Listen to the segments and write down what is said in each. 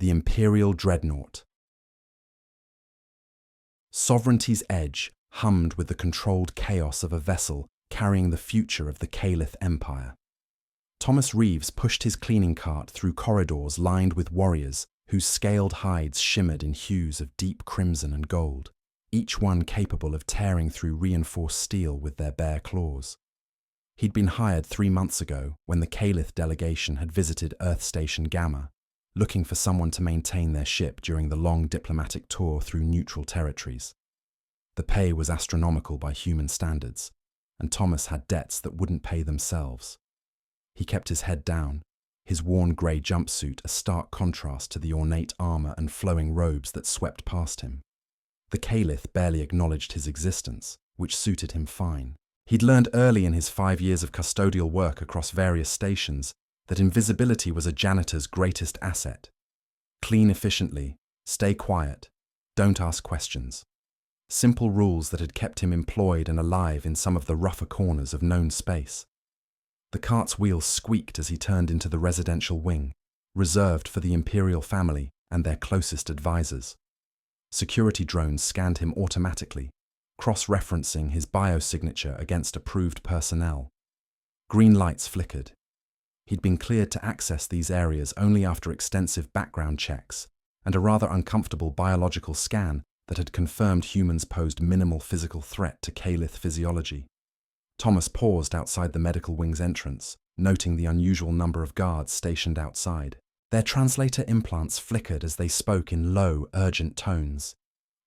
the Imperial Dreadnought. Sovereignty's edge hummed with the controlled chaos of a vessel carrying the future of the Caliph Empire. Thomas Reeves pushed his cleaning cart through corridors lined with warriors whose scaled hides shimmered in hues of deep crimson and gold, each one capable of tearing through reinforced steel with their bare claws. He'd been hired 3 months ago when the Caliph delegation had visited Earth Station Gamma, looking for someone to maintain their ship during the long diplomatic tour through neutral territories. The pay was astronomical by human standards, and Thomas had debts that wouldn't pay themselves. He kept his head down, his worn grey jumpsuit a stark contrast to the ornate armour and flowing robes that swept past him. The Caliph barely acknowledged his existence, which suited him fine. He'd learned early in his 5 years of custodial work across various stations that invisibility was a janitor's greatest asset. Clean efficiently, stay quiet, don't ask questions. Simple rules that had kept him employed and alive in some of the rougher corners of known space. The cart's wheels squeaked as he turned into the residential wing, reserved for the imperial family and their closest advisors. Security drones scanned him automatically, cross-referencing his biosignature against approved personnel. Green lights flickered. He'd been cleared to access these areas only after extensive background checks and a rather uncomfortable biological scan that had confirmed humans posed minimal physical threat to Caliph physiology. Thomas paused outside the medical wing's entrance, noting the unusual number of guards stationed outside. Their translator implants flickered as they spoke in low, urgent tones.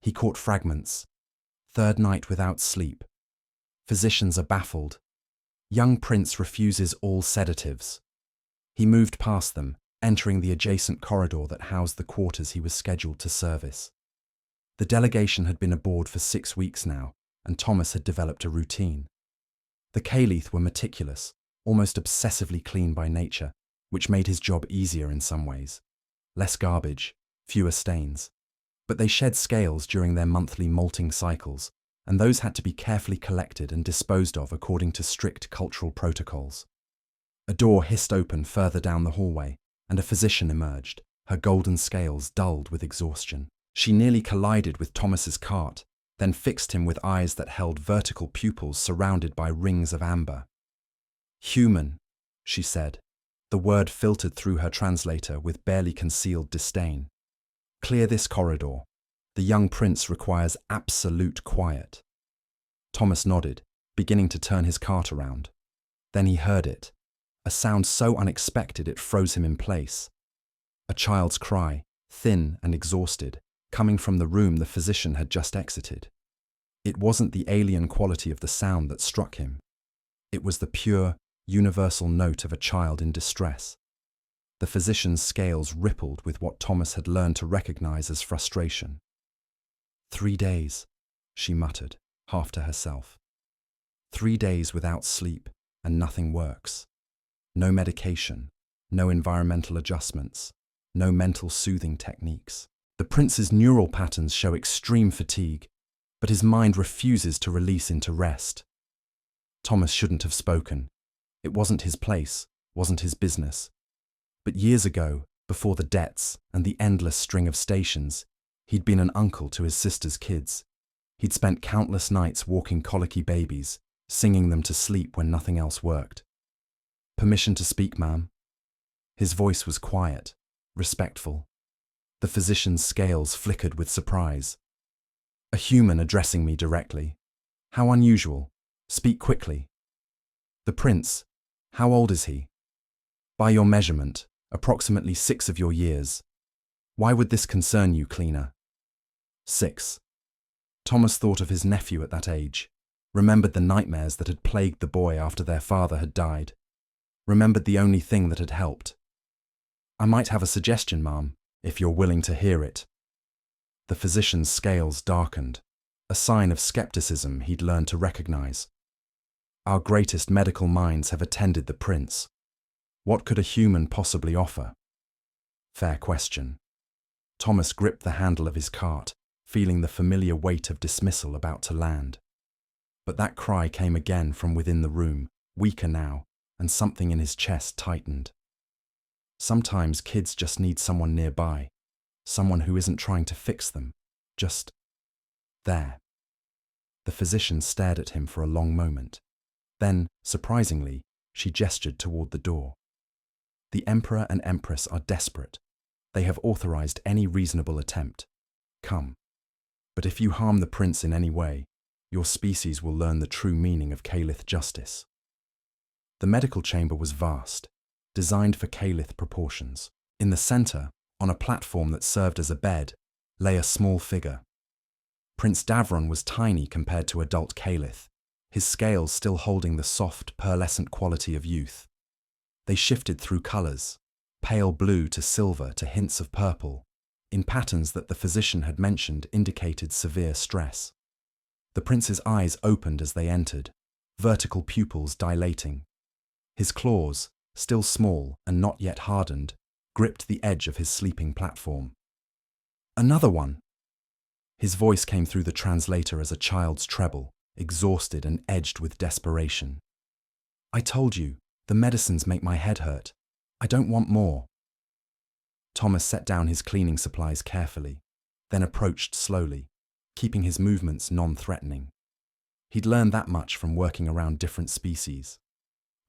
He caught fragments. Third night without sleep. Physicians are baffled. Young prince refuses all sedatives. He moved past them, entering the adjacent corridor that housed the quarters he was scheduled to service. The delegation had been aboard for 6 weeks now, and Thomas had developed a routine. The Caliph were meticulous, almost obsessively clean by nature, which made his job easier in some ways. Less garbage, fewer stains. But they shed scales during their monthly molting cycles, and those had to be carefully collected and disposed of according to strict cultural protocols. A door hissed open further down the hallway, and a physician emerged, her golden scales dulled with exhaustion. She nearly collided with Thomas's cart, then fixed him with eyes that held vertical pupils surrounded by rings of amber. "Human," she said. The word filtered through her translator with barely concealed disdain. "Clear this corridor. The young prince requires absolute quiet." Thomas nodded, beginning to turn his cart around. Then he heard it, a sound so unexpected it froze him in place. A child's cry, thin and exhausted, coming from the room the physician had just exited. It wasn't the alien quality of the sound that struck him. It was the pure, universal note of a child in distress. The physician's scales rippled with what Thomas had learned to recognize as frustration. 3 days, she muttered, half to herself. 3 days without sleep, and nothing works. No medication, no environmental adjustments, no mental soothing techniques. The prince's neural patterns show extreme fatigue, but his mind refuses to release into rest. Thomas shouldn't have spoken. It wasn't his place, wasn't his business. But years ago, before the debts and the endless string of stations, he'd been an uncle to his sister's kids. He'd spent countless nights walking colicky babies, singing them to sleep when nothing else worked. "Permission to speak, ma'am?" His voice was quiet, respectful. The physician's scales flickered with surprise. "A human addressing me directly. How unusual. Speak quickly." "The prince. How old is he?" "By your measurement, approximately 6 of your years. Why would this concern you, cleaner?" 6. Thomas thought of his nephew at that age, remembered the nightmares that had plagued the boy after their father had died, remembered the only thing that had helped. "I might have a suggestion, ma'am, if you're willing to hear it." The physician's scales darkened, a sign of skepticism he'd learned to recognize. "Our greatest medical minds have attended the prince. What could a human possibly offer?" Fair question. Thomas gripped the handle of his cart, feeling the familiar weight of dismissal about to land. But that cry came again from within the room, weaker now, and something in his chest tightened. Sometimes kids just need someone nearby, someone who isn't trying to fix them, just there. The physician stared at him for a long moment. Then, surprisingly, she gestured toward the door. The Emperor and Empress are desperate. They have authorized any reasonable attempt. Come. But if you harm the prince in any way, your species will learn the true meaning of Caliph justice. The medical chamber was vast, designed for Caliph proportions. In the center, on a platform that served as a bed, lay a small figure. Prince Davron was tiny compared to adult Caliph, his scales still holding the soft, pearlescent quality of youth. They shifted through colors, pale blue to silver to hints of purple, in patterns that the physician had mentioned indicated severe stress. The prince's eyes opened as they entered, vertical pupils dilating. His claws, still small and not yet hardened, gripped the edge of his sleeping platform. Another one! His voice came through the translator as a child's treble, exhausted and edged with desperation. I told you, the medicines make my head hurt. I don't want more. Thomas set down his cleaning supplies carefully, then approached slowly, keeping his movements non-threatening. He'd learned that much from working around different species.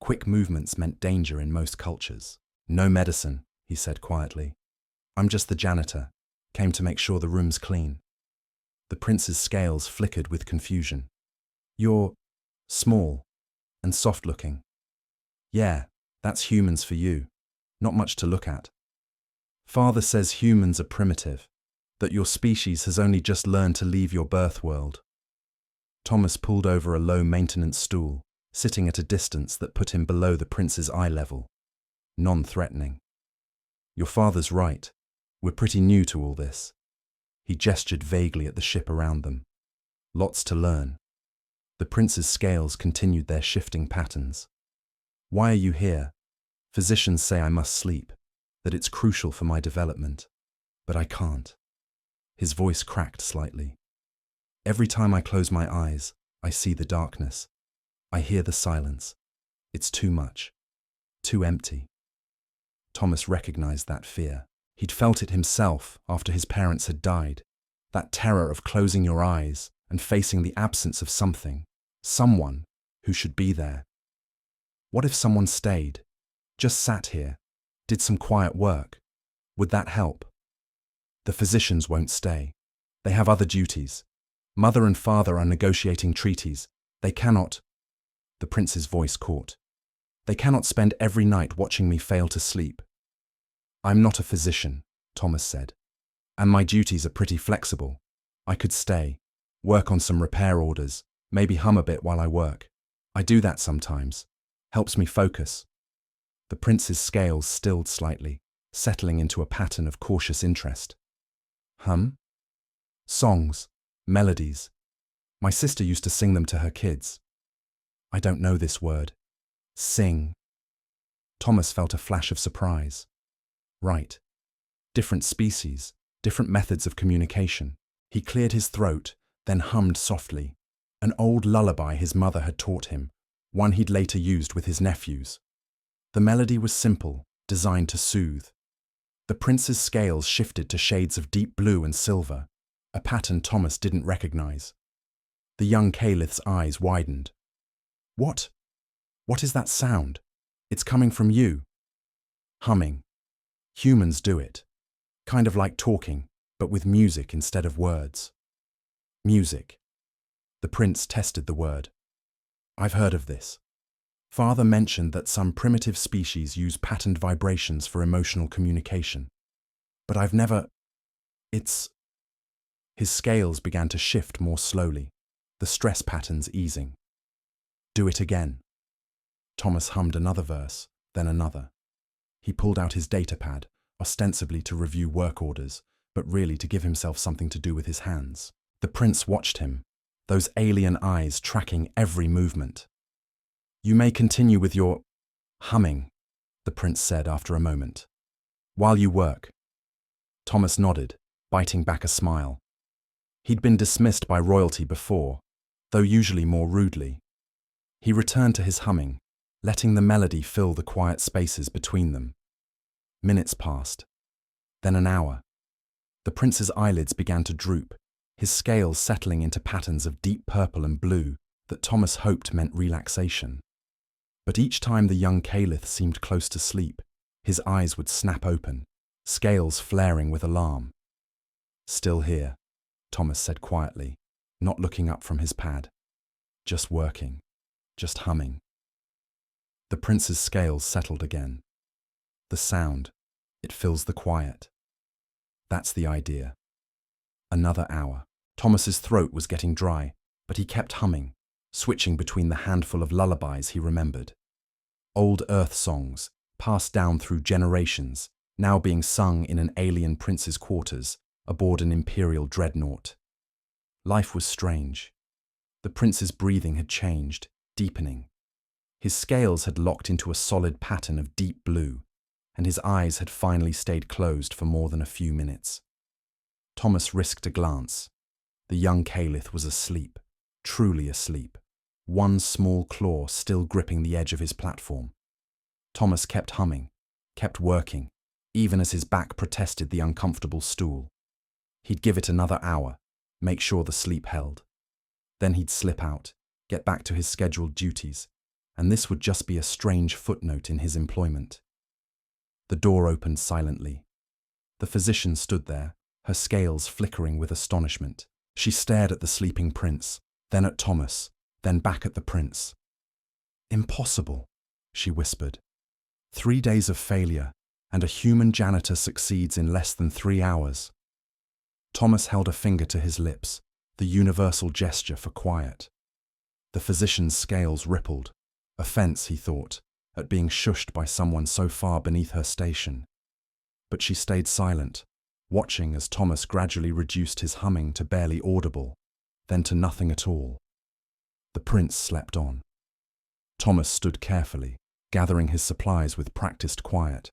Quick movements meant danger in most cultures. No medicine, he said quietly. I'm just the janitor, came to make sure the room's clean. The prince's scales flickered with confusion. You're small and soft-looking. Yeah, that's humans for you. Not much to look at. Father says humans are primitive, that your species has only just learned to leave your birth world. Thomas pulled over a low-maintenance stool, sitting at a distance that put him below the prince's eye level. Non-threatening. Your father's right. We're pretty new to all this. He gestured vaguely at the ship around them. Lots to learn. The prince's scales continued their shifting patterns. Why are you here? Physicians say I must sleep, that it's crucial for my development. But I can't. His voice cracked slightly. Every time I close my eyes, I see the darkness. I hear the silence. It's too much. Too empty. Thomas recognized that fear. He'd felt it himself after his parents had died. That terror of closing your eyes and facing the absence of something, someone who should be there. What if someone stayed, just sat here, did some quiet work? Would that help? The physicians won't stay. They have other duties. Mother and father are negotiating treaties. They cannot. The prince's voice caught. They cannot spend every night watching me fail to sleep. I'm not a physician, Thomas said, and my duties are pretty flexible. I could stay, work on some repair orders, maybe hum a bit while I work. I do that sometimes. Helps me focus. The prince's scales stilled slightly, settling into a pattern of cautious interest. Hum? Songs, melodies. My sister used to sing them to her kids. I don't know this word. Sing. Thomas felt a flash of surprise. Right. Different species, different methods of communication. He cleared his throat, then hummed softly. An old lullaby his mother had taught him, one he'd later used with his nephews. The melody was simple, designed to soothe. The prince's scales shifted to shades of deep blue and silver, a pattern Thomas didn't recognize. The young Caliph's eyes widened. What? What is that sound? It's coming from you. Humming. Humans do it. Kind of like talking, but with music instead of words. Music. The prince tested the word. I've heard of this. Father mentioned that some primitive species use patterned vibrations for emotional communication. But I've never... It's... His scales began to shift more slowly, the stress patterns easing. Do it again. Thomas hummed another verse, then another. He pulled out his datapad, ostensibly to review work orders, but really to give himself something to do with his hands. The prince watched him, those alien eyes tracking every movement. You may continue with your humming, the prince said after a moment. While you work. Thomas nodded, biting back a smile. He'd been dismissed by royalty before, though usually more rudely. He returned to his humming, letting the melody fill the quiet spaces between them. Minutes passed, then an hour. The prince's eyelids began to droop, his scales settling into patterns of deep purple and blue that Thomas hoped meant relaxation. But each time the young Caliph seemed close to sleep, his eyes would snap open, scales flaring with alarm. "Still here," Thomas said quietly, not looking up from his pad. "Just working, just humming." The prince's scales settled again. The sound, it fills the quiet. That's the idea. Another hour. Thomas's throat was getting dry, but he kept humming, switching between the handful of lullabies he remembered. Old Earth songs, passed down through generations, now being sung in an alien prince's quarters aboard an imperial dreadnought. Life was strange. The prince's breathing had changed, deepening. His scales had locked into a solid pattern of deep blue, and his eyes had finally stayed closed for more than a few minutes. Thomas risked a glance. The young Caliph was asleep, truly asleep, one small claw still gripping the edge of his platform. Thomas kept humming, kept working, even as his back protested the uncomfortable stool. He'd give it another hour, make sure the sleep held. Then he'd slip out, get back to his scheduled duties, and this would just be a strange footnote in his employment. The door opened silently. The physician stood there, her scales flickering with astonishment. She stared at the sleeping prince, then at Thomas, then back at the prince. "Impossible," she whispered. 3 days of failure, and a human janitor succeeds in less than 3 hours. Thomas held a finger to his lips, the universal gesture for quiet. The physician's scales rippled. Offense, he thought, at being shushed by someone so far beneath her station. But she stayed silent, watching as Thomas gradually reduced his humming to barely audible, then to nothing at all. The prince slept on. Thomas stood carefully, gathering his supplies with practiced quiet.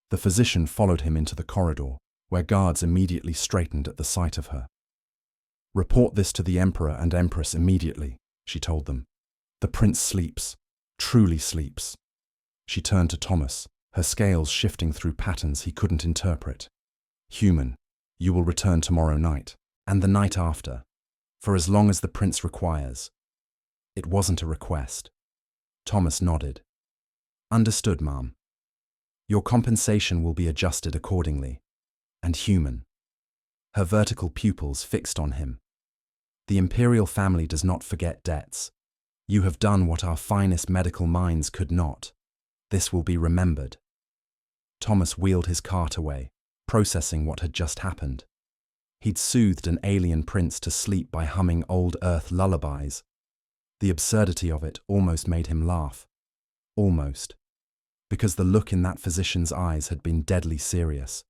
The physician followed him into the corridor, where guards immediately straightened at the sight of her. "Report this to the Emperor and Empress immediately," she told them. "The prince sleeps, truly sleeps." She turned to Thomas, her scales shifting through patterns he couldn't interpret. "Human, you will return tomorrow night, and the night after, for as long as the prince requires." It wasn't a request. Thomas nodded. "Understood, ma'am. Your compensation will be adjusted accordingly. And human." Her vertical pupils fixed on him. "The imperial family does not forget debts. You have done what our finest medical minds could not. This will be remembered." Thomas wheeled his cart away, processing what had just happened. He'd soothed an alien prince to sleep by humming old Earth lullabies. The absurdity of it almost made him laugh. Almost. Because the look in that physician's eyes had been deadly serious.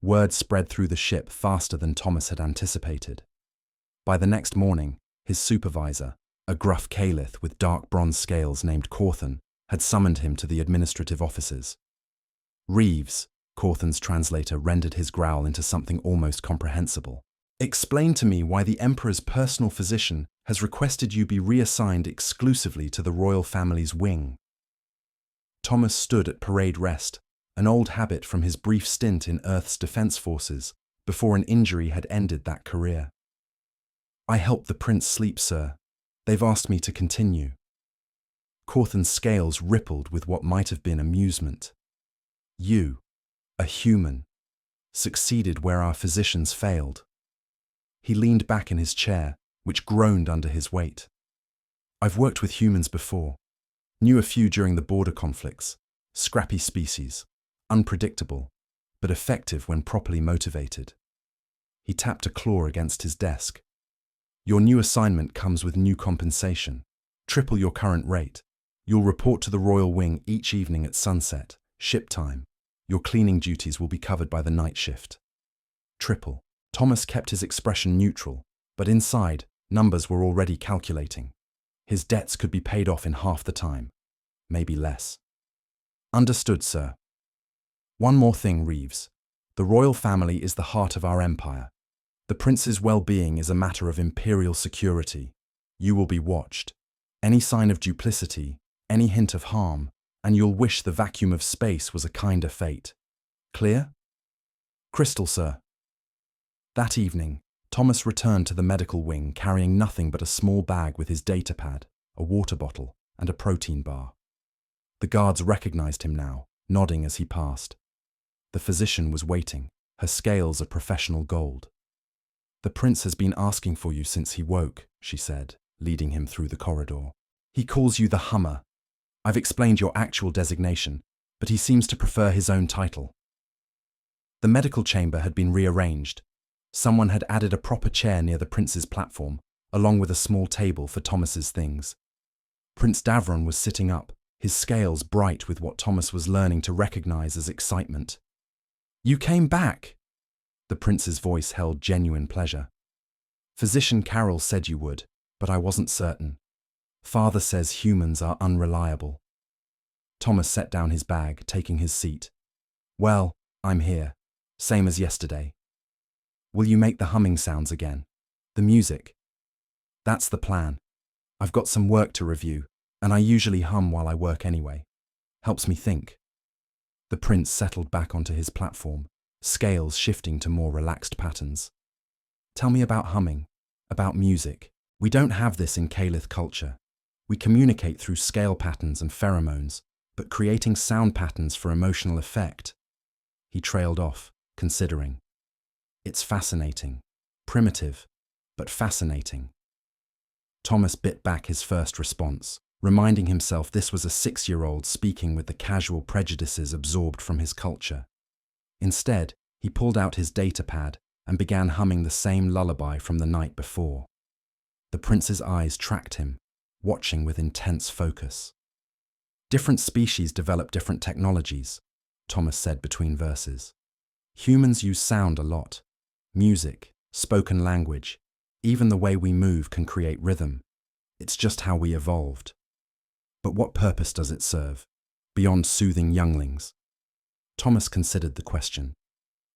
Word spread through the ship faster than Thomas had anticipated. By the next morning, his supervisor, a gruff Caliph with dark bronze scales named Cawthon, had summoned him to the administrative offices. "Reeves," Cawthon's translator rendered his growl into something almost comprehensible. "Explain to me why the Emperor's personal physician has requested you be reassigned exclusively to the royal family's wing." Thomas stood at parade rest, an old habit from his brief stint in Earth's defense forces, before an injury had ended that career. "I helped the prince sleep, sir. They've asked me to continue." Cawthon's scales rippled with what might have been amusement. "You, a human, succeeded where our physicians failed." He leaned back in his chair, which groaned under his weight. "I've worked with humans before. Knew a few during the border conflicts. Scrappy species. Unpredictable, but effective when properly motivated." He tapped a claw against his desk. "Your new assignment comes with new compensation. Triple your current rate. You'll report to the Royal Wing each evening at sunset, ship time. Your cleaning duties will be covered by the night shift." Triple. Thomas kept his expression neutral, but inside, numbers were already calculating. His debts could be paid off in half the time, maybe less. "Understood, sir. One more thing, Reeves. The royal family is the heart of our empire. The prince's well-being is a matter of imperial security. You will be watched. Any sign of duplicity, any hint of harm, and you'll wish the vacuum of space was a kinder fate. Clear?" "Crystal, sir." That evening, Thomas returned to the medical wing carrying nothing but a small bag with his data pad, a water bottle, and a protein bar. The guards recognized him now, nodding as he passed. The physician was waiting, her scales of professional gold. "The prince has been asking for you since he woke," she said, leading him through the corridor. "He calls you the Hummer. I've explained your actual designation, but he seems to prefer his own title." The medical chamber had been rearranged. Someone had added a proper chair near the prince's platform, along with a small table for Thomas's things. Prince Davron was sitting up, his scales bright with what Thomas was learning to recognize as excitement. "You came back!" The prince's voice held genuine pleasure. "Physician Carroll said you would, but I wasn't certain. Father says humans are unreliable." Thomas set down his bag, taking his seat. "Well, I'm here, same as yesterday. Will you make the humming sounds again? The music?" "That's the plan. I've got some work to review, and I usually hum while I work anyway. Helps me think." The prince settled back onto his platform, scales shifting to more relaxed patterns. "Tell me about humming, about music. We don't have this in Caliph culture. We communicate through scale patterns and pheromones, but creating sound patterns for emotional effect." He trailed off, considering. "It's fascinating. Primitive, but fascinating." Thomas bit back his first response, reminding himself this was a 6-year-old speaking with the casual prejudices absorbed from his culture. Instead, he pulled out his data pad and began humming the same lullaby from the night before. The prince's eyes tracked him, watching with intense focus. "Different species develop different technologies," Thomas said between verses. "Humans use sound a lot. Music, spoken language, even the way we move can create rhythm. It's just how we evolved. But what purpose does it serve, beyond soothing younglings?" Thomas considered the question.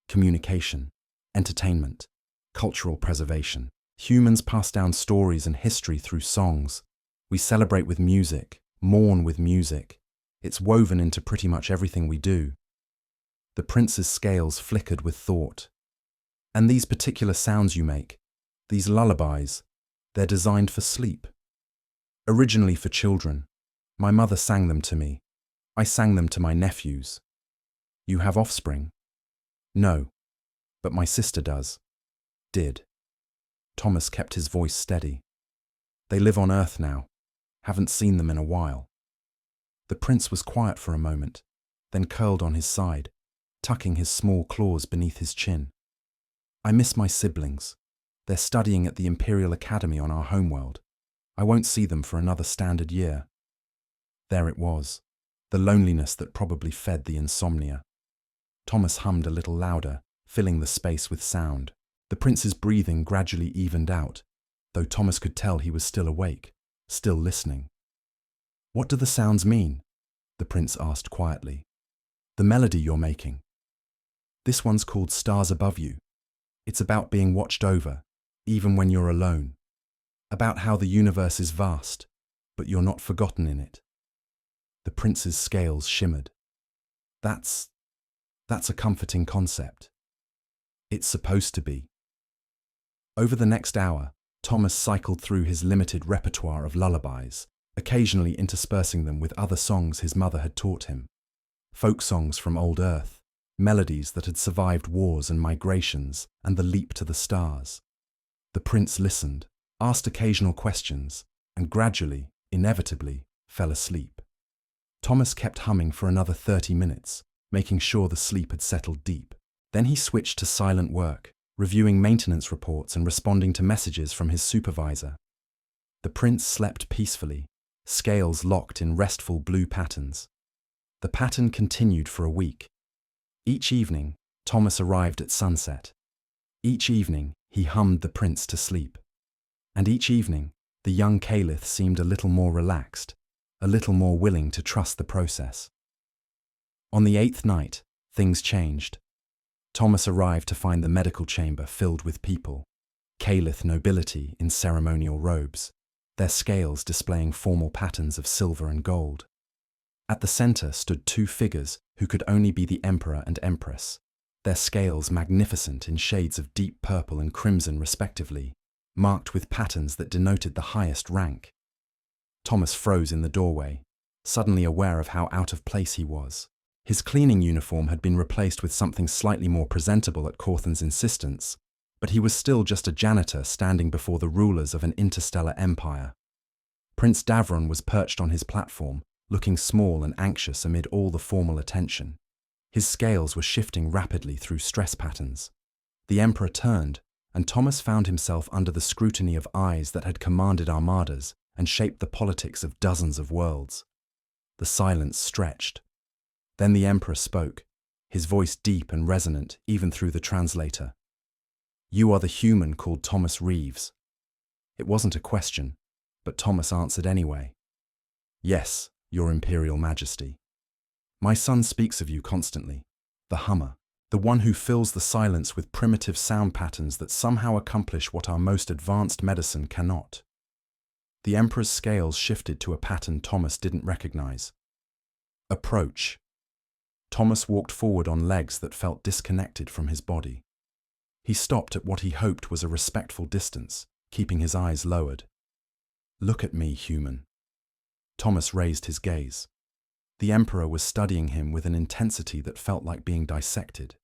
Communication, entertainment, cultural preservation. Humans pass down stories and history through songs. We celebrate with music, mourn with music. It's woven into pretty much everything we do. The prince's scales flickered with thought. "And these particular sounds you make, these lullabies, they're designed for sleep." "Originally for children. My mother sang them to me. I sang them to my nephews." "You have offspring?" "No, but my sister does. Did." Thomas kept his voice steady. "They live on Earth now. Haven't seen them in a while." The prince was quiet for a moment, then curled on his side, tucking his small claws beneath his chin. "I miss my siblings. They're studying at the Imperial Academy on our homeworld. I won't see them for another standard year." There it was, the loneliness that probably fed the insomnia. Thomas hummed a little louder, filling the space with sound. The prince's breathing gradually evened out, though Thomas could tell he was still awake, still listening. "What do the sounds mean?" the prince asked quietly. "The melody you're making." "This one's called Stars Above You. It's about being watched over, even when you're alone. About how the universe is vast, but you're not forgotten in it." The prince's scales shimmered. That's a comforting concept. It's supposed to be." Over the next hour, Thomas cycled through his limited repertoire of lullabies, occasionally interspersing them with other songs his mother had taught him. Folk songs from old Earth, melodies that had survived wars and migrations, and the leap to the stars. The prince listened, asked occasional questions, and gradually, inevitably, fell asleep. Thomas kept humming for another 30 minutes, making sure the sleep had settled deep. Then he switched to silent work, reviewing maintenance reports and responding to messages from his supervisor. The prince slept peacefully, scales locked in restful blue patterns. The pattern continued for a week. Each evening, Thomas arrived at sunset. Each evening, he hummed the prince to sleep. And each evening, the young Caliph seemed a little more relaxed, a little more willing to trust the process. On the 8th night, things changed. Thomas arrived to find the medical chamber filled with people, Caliph nobility in ceremonial robes, their scales displaying formal patterns of silver and gold. At the center stood 2 figures who could only be the emperor and empress, their scales magnificent in shades of deep purple and crimson respectively, marked with patterns that denoted the highest rank. Thomas froze in the doorway, suddenly aware of how out of place he was. His cleaning uniform had been replaced with something slightly more presentable at Cawthon's insistence, but he was still just a janitor standing before the rulers of an interstellar empire. Prince Davron was perched on his platform, looking small and anxious amid all the formal attention. His scales were shifting rapidly through stress patterns. The Emperor turned, and Thomas found himself under the scrutiny of eyes that had commanded armadas and shaped the politics of dozens of worlds. The silence stretched. Then the Emperor spoke, his voice deep and resonant even through the translator. "You are the human called Thomas Reeves." It wasn't a question, but Thomas answered anyway. "Yes, Your Imperial Majesty. My son speaks of you constantly, the hummer, the one who fills the silence with primitive sound patterns that somehow accomplish what our most advanced medicine cannot." The Emperor's scales shifted to a pattern Thomas didn't recognize. Approach. Thomas walked forward on legs that felt disconnected from his body. He stopped at what he hoped was a respectful distance, keeping his eyes lowered. "Look at me, human." Thomas raised his gaze. The Emperor was studying him with an intensity that felt like being dissected.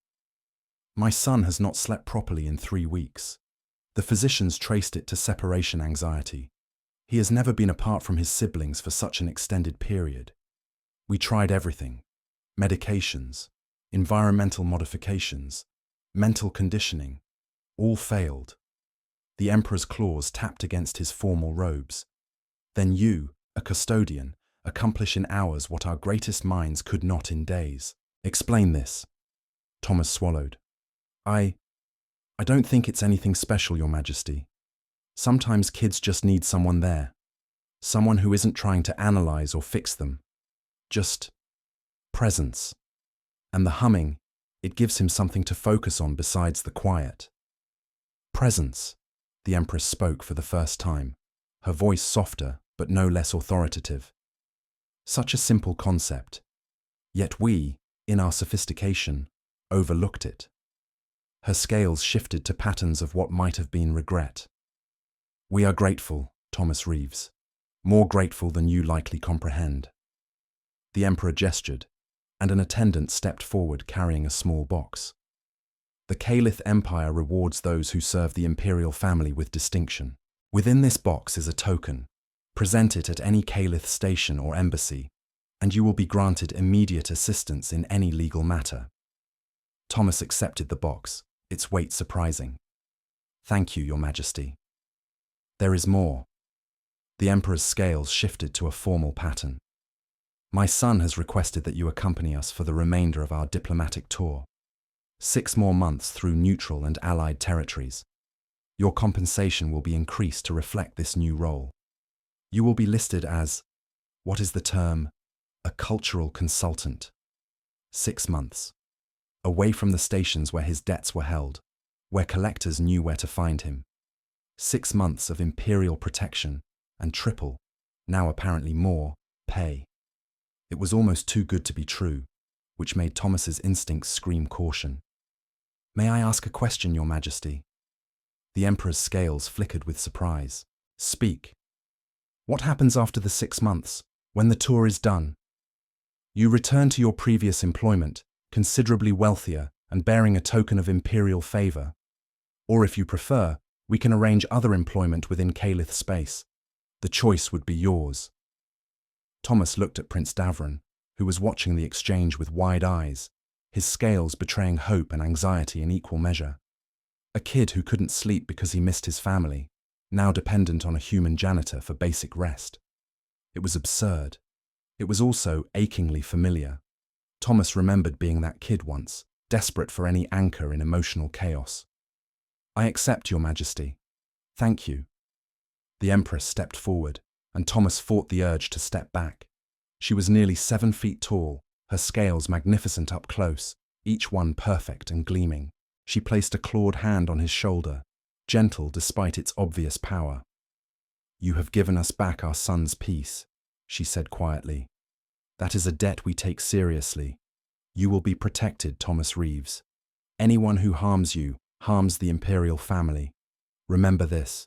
"My son has not slept properly in 3 weeks. The physicians traced it to separation anxiety. He has never been apart from his siblings for such an extended period. We tried everything: medications, environmental modifications, mental conditioning. All failed." The Emperor's claws tapped against his formal robes. "Then you, a custodian, accomplish in hours what our greatest minds could not in days. Explain this." Thomas swallowed. I don't think it's anything special, Your Majesty. Sometimes kids just need someone there. Someone who isn't trying to analyze or fix them. Just presence. And the humming, it gives him something to focus on besides the quiet." "Presence," the Empress spoke for the first time, her voice softer but no less authoritative. Such a simple concept. Yet we, in our sophistication, overlooked it. Her scales shifted to patterns of what might have been regret. "We are grateful, Thomas Reeves. More grateful than you likely comprehend." The Emperor gestured, and an attendant stepped forward carrying a small box. The Caliph Empire rewards those who serve the imperial family with distinction. Within this box is a token. Present it at any Caliph station or embassy, and you will be granted immediate assistance in any legal matter. Thomas accepted the box, its weight surprising. "Thank you, Your Majesty." "There is more." The Emperor's scales shifted to a formal pattern. "My son has requested that you accompany us for the remainder of our diplomatic tour. 6 more months through neutral and allied territories. Your compensation will be increased to reflect this new role. You will be listed as, what is the term, a cultural consultant. 6 months. Away from the stations where his debts were held, where collectors knew where to find him. 6 months of imperial protection and triple, now apparently more, pay. It was almost too good to be true, which made Thomas's instincts scream caution. "May I ask a question, Your Majesty?" The Emperor's scales flickered with surprise. "Speak. What happens after the 6 months, when the tour is done?" "You return to your previous employment, considerably wealthier and bearing a token of imperial favor. Or if you prefer, we can arrange other employment within Caliph space. The choice would be yours." Thomas looked at Prince Davron, who was watching the exchange with wide eyes, his scales betraying hope and anxiety in equal measure. A kid who couldn't sleep because he missed his family, now dependent on a human janitor for basic rest. It was absurd. It was also achingly familiar. Thomas remembered being that kid once, desperate for any anchor in emotional chaos. "I accept, Your Majesty. Thank you." The Empress stepped forward, and Thomas fought the urge to step back. She was nearly 7 feet tall, her scales magnificent up close, each one perfect and gleaming. She placed a clawed hand on his shoulder, gentle despite its obvious power. "You have given us back our son's peace," she said quietly. "That is a debt we take seriously. You will be protected, Thomas Reeves. Anyone who harms you harms the imperial family. Remember this."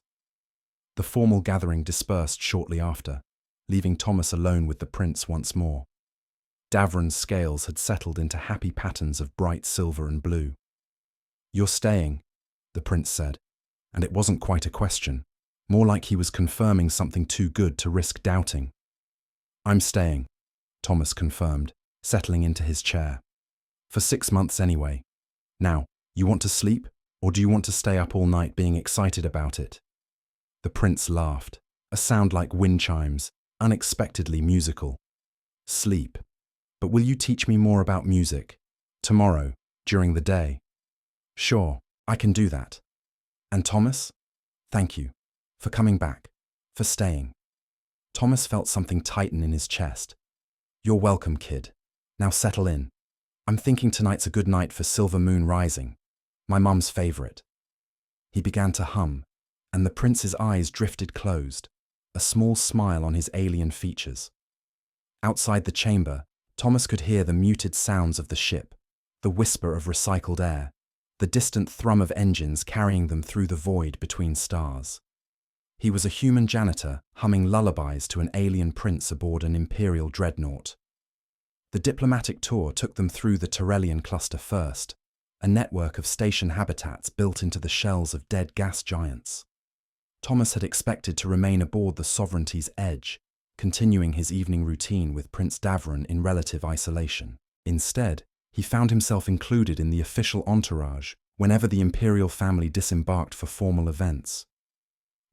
The formal gathering dispersed shortly after, leaving Thomas alone with the prince once more. Davron's scales had settled into happy patterns of bright silver and blue. "You're staying," the prince said, and it wasn't quite a question, more like he was confirming something too good to risk doubting. "I'm staying," Thomas confirmed, settling into his chair. "For 6 months anyway. Now, you want to sleep, or do you want to stay up all night being excited about it?" The prince laughed, a sound like wind chimes, unexpectedly musical. "Sleep. But will you teach me more about music? Tomorrow, during the day?" "Sure, I can do that. And Thomas? Thank you. For coming back. For staying." Thomas felt something tighten in his chest. "You're welcome, kid. Now settle in. I'm thinking tonight's a good night for Silver Moon Rising, my mum's favorite." He began to hum, and the prince's eyes drifted closed, a small smile on his alien features. Outside the chamber, Thomas could hear the muted sounds of the ship, the whisper of recycled air, the distant thrum of engines carrying them through the void between stars. He was a human janitor humming lullabies to an alien prince aboard an imperial dreadnought. The diplomatic tour took them through the Torellian cluster first, a network of station habitats built into the shells of dead gas giants. Thomas had expected to remain aboard the Sovereignty's edge, continuing his evening routine with Prince Davron in relative isolation. Instead, he found himself included in the official entourage whenever the imperial family disembarked for formal events.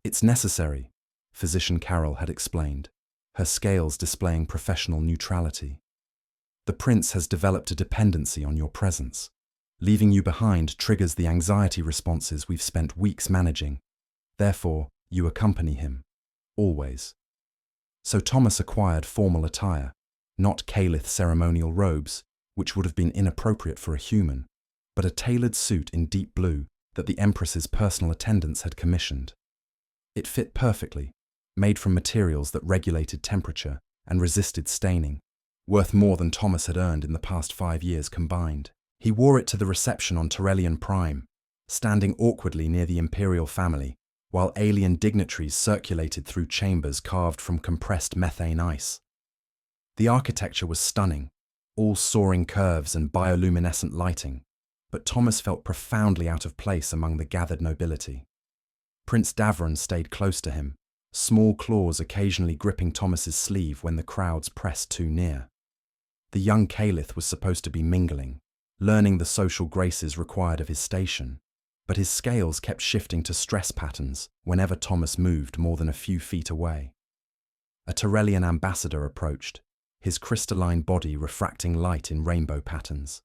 "It's necessary," Physician Carol had explained, her scales displaying professional neutrality. "The prince has developed a dependency on your presence. Leaving you behind triggers the anxiety responses we've spent weeks managing. Therefore, you accompany him. Always." So Thomas acquired formal attire, not Caliph ceremonial robes, which would have been inappropriate for a human, but a tailored suit in deep blue that the Empress's personal attendants had commissioned. It fit perfectly, made from materials that regulated temperature and resisted staining, worth more than Thomas had earned in the past 5 years combined. He wore it to the reception on Torellian Prime, standing awkwardly near the imperial family, while alien dignitaries circulated through chambers carved from compressed methane ice. The architecture was stunning, all soaring curves and bioluminescent lighting, but Thomas felt profoundly out of place among the gathered nobility. Prince Davron stayed close to him, small claws occasionally gripping Thomas's sleeve when the crowds pressed too near. The young Caliph was supposed to be mingling, learning the social graces required of his station, but his scales kept shifting to stress patterns whenever Thomas moved more than a few feet away. A Torellian ambassador approached, his crystalline body refracting light in rainbow patterns.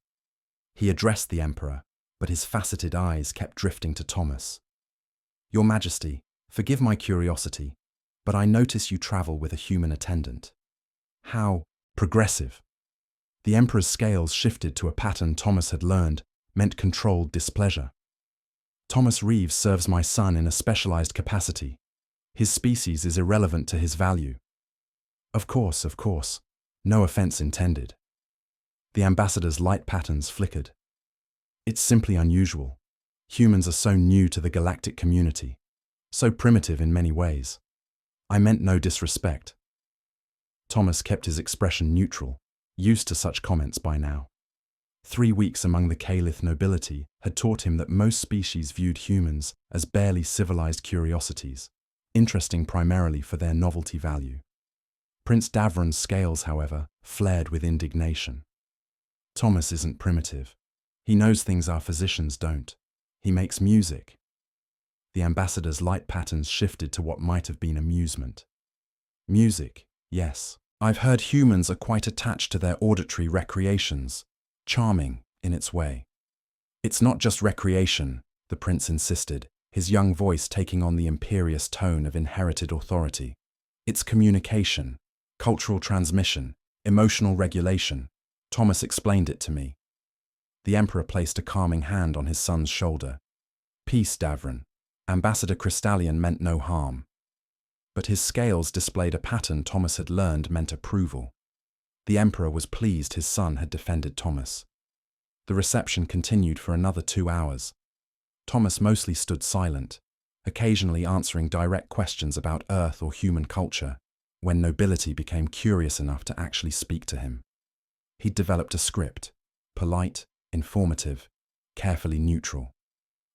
He addressed the emperor, but his faceted eyes kept drifting to Thomas. "Your Majesty, forgive my curiosity, but I notice you travel with a human attendant. How progressive." The emperor's scales shifted to a pattern Thomas had learned meant controlled displeasure. "Thomas Reeves serves my son in a specialized capacity. His species is irrelevant to his value." Of course. No offense intended." The ambassador's light patterns flickered. "It's simply unusual. Humans are so new to the galactic community, so primitive in many ways. I meant no disrespect." Thomas kept his expression neutral, used to such comments by now. 3 weeks among the Caliph nobility had taught him that most species viewed humans as barely civilized curiosities, interesting primarily for their novelty value. Prince Davron's scales, however, flared with indignation. "Thomas isn't primitive. He knows things our physicians don't. He makes music." The ambassador's light patterns shifted to what might have been amusement. "Music, yes. I've heard humans are quite attached to their auditory recreations, charming in its way." "It's not just recreation," the prince insisted, his young voice taking on the imperious tone of inherited authority. "It's communication, cultural transmission, emotional regulation. Thomas explained it to me." The emperor placed a calming hand on his son's shoulder. "Peace, Davron. Ambassador Crystallian meant no harm." But his scales displayed a pattern Thomas had learned meant approval. The emperor was pleased his son had defended Thomas. The reception continued for another 2 hours. Thomas mostly stood silent, occasionally answering direct questions about Earth or human culture, when nobility became curious enough to actually speak to him. He'd developed a script, polite, informative, carefully neutral.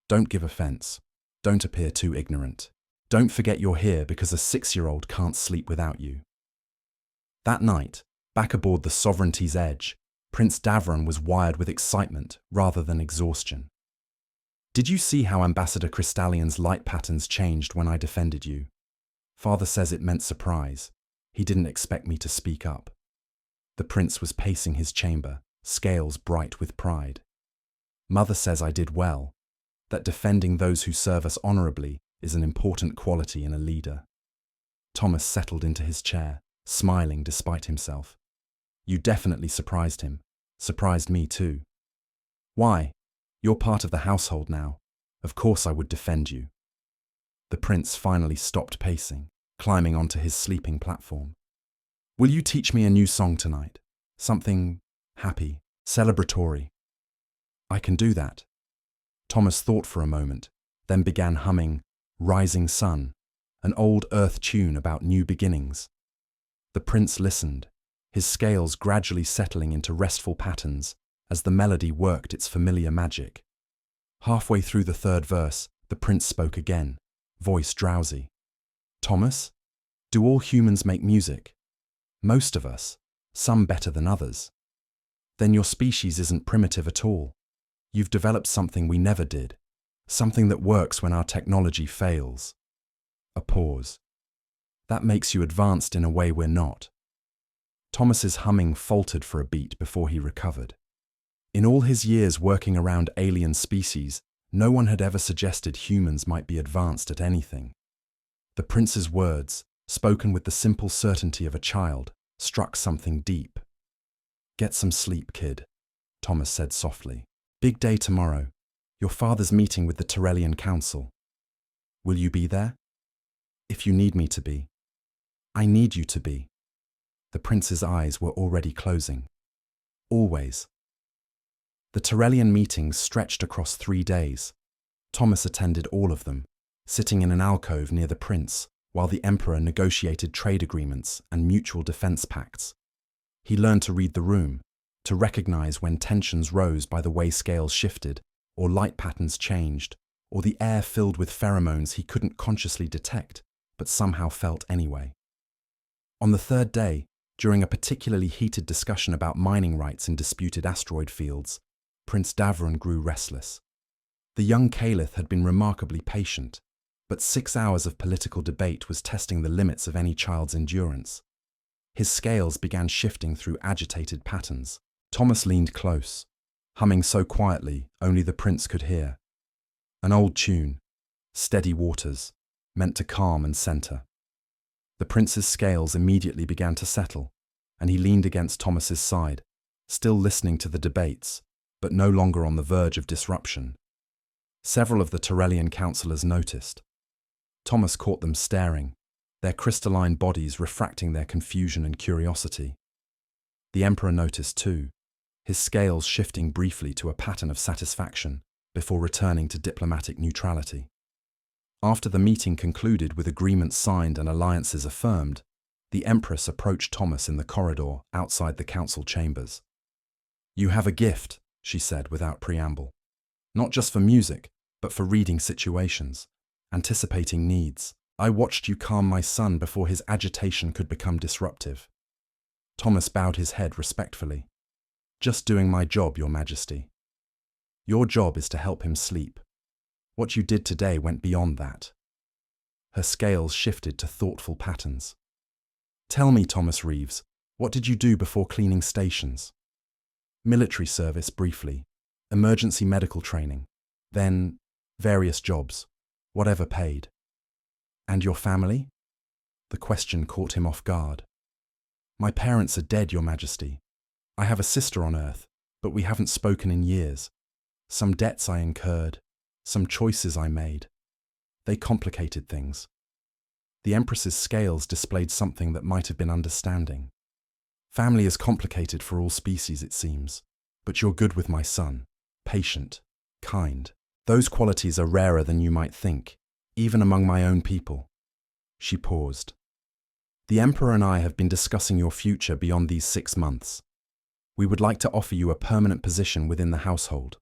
Don't give offense. Don't appear too ignorant. Don't forget you're here because a 6-year-old can't sleep without you. That night, back aboard the Sovereignty's Edge, Prince Davron was wired with excitement rather than exhaustion. Did you see how Ambassador Crystallion's light patterns changed when I defended you? Father says it meant surprise. He didn't expect me to speak up. The prince was pacing his chamber, scales bright with pride. Mother says I did well, that defending those who serve us honorably is an important quality in a leader. Thomas settled into his chair, smiling despite himself. You definitely surprised him. Surprised me too. Why? You're part of the household now. Of course I would defend you. The prince finally stopped pacing, climbing onto his sleeping platform. Will you teach me a new song tonight? Something happy, celebratory. I can do that. Thomas thought for a moment, then began humming Rising Sun, an old earth tune about new beginnings. The prince listened, his scales gradually settling into restful patterns as the melody worked its familiar magic. Halfway through the third verse, the prince spoke again, voice drowsy. Thomas, do all humans make music? Most of us, some better than others. Then your species isn't primitive at all. You've developed something we never did, something that works when our technology fails. A pause. That makes you advanced in a way we're not. Thomas's humming faltered for a beat before he recovered. In all his years working around alien species, no one had ever suggested humans might be advanced at anything. The prince's words, spoken with the simple certainty of a child, struck something deep. Get some sleep, kid, Thomas said softly. Big day tomorrow. Your father's meeting with the Tyrellian Council. Will you be there? If you need me to be. I need you to be. The prince's eyes were already closing. Always. The Tyrellian meetings stretched across 3 days. Thomas attended all of them, sitting in an alcove near the prince, while the emperor negotiated trade agreements and mutual defense pacts. He learned to read the room, to recognize when tensions rose by the way scales shifted, or light patterns changed, or the air filled with pheromones he couldn't consciously detect, but somehow felt anyway. On the third day, during a particularly heated discussion about mining rights in disputed asteroid fields, Prince Davron grew restless. The young Caliph had been remarkably patient, but 6 hours of political debate was testing the limits of any child's endurance. His scales began shifting through agitated patterns. Thomas leaned close, humming so quietly only the prince could hear. An old tune, Steady Waters, meant to calm and center. The prince's scales immediately began to settle, and he leaned against Thomas's side, still listening to the debates, but no longer on the verge of disruption. Several of the Tyrellian councillors noticed. Thomas caught them staring, their crystalline bodies refracting their confusion and curiosity. The emperor noticed too, his scales shifting briefly to a pattern of satisfaction before returning to diplomatic neutrality. After the meeting concluded with agreements signed and alliances affirmed, the empress approached Thomas in the corridor outside the council chambers. You have a gift, she said without preamble. Not just for music, but for reading situations, anticipating needs. I watched you calm my son before his agitation could become disruptive. Thomas bowed his head respectfully. Just doing my job, Your Majesty. Your job is to help him sleep. What you did today went beyond that. Her scales shifted to thoughtful patterns. Tell me, Thomas Reeves, what did you do before cleaning stations? Military service briefly, emergency medical training, then various jobs, whatever paid. And your family? The question caught him off guard. My parents are dead, Your Majesty. I have a sister on Earth, but we haven't spoken in years. Some debts I incurred, some choices I made. They complicated things. The Empress's scales displayed something that might have been understanding. Family is complicated for all species, it seems, but you're good with my son. patient, kind. Those qualities are rarer than you might think, even among my own people. She paused. The Emperor and I have been discussing your future beyond these 6 months. We would like to offer you a permanent position within the household,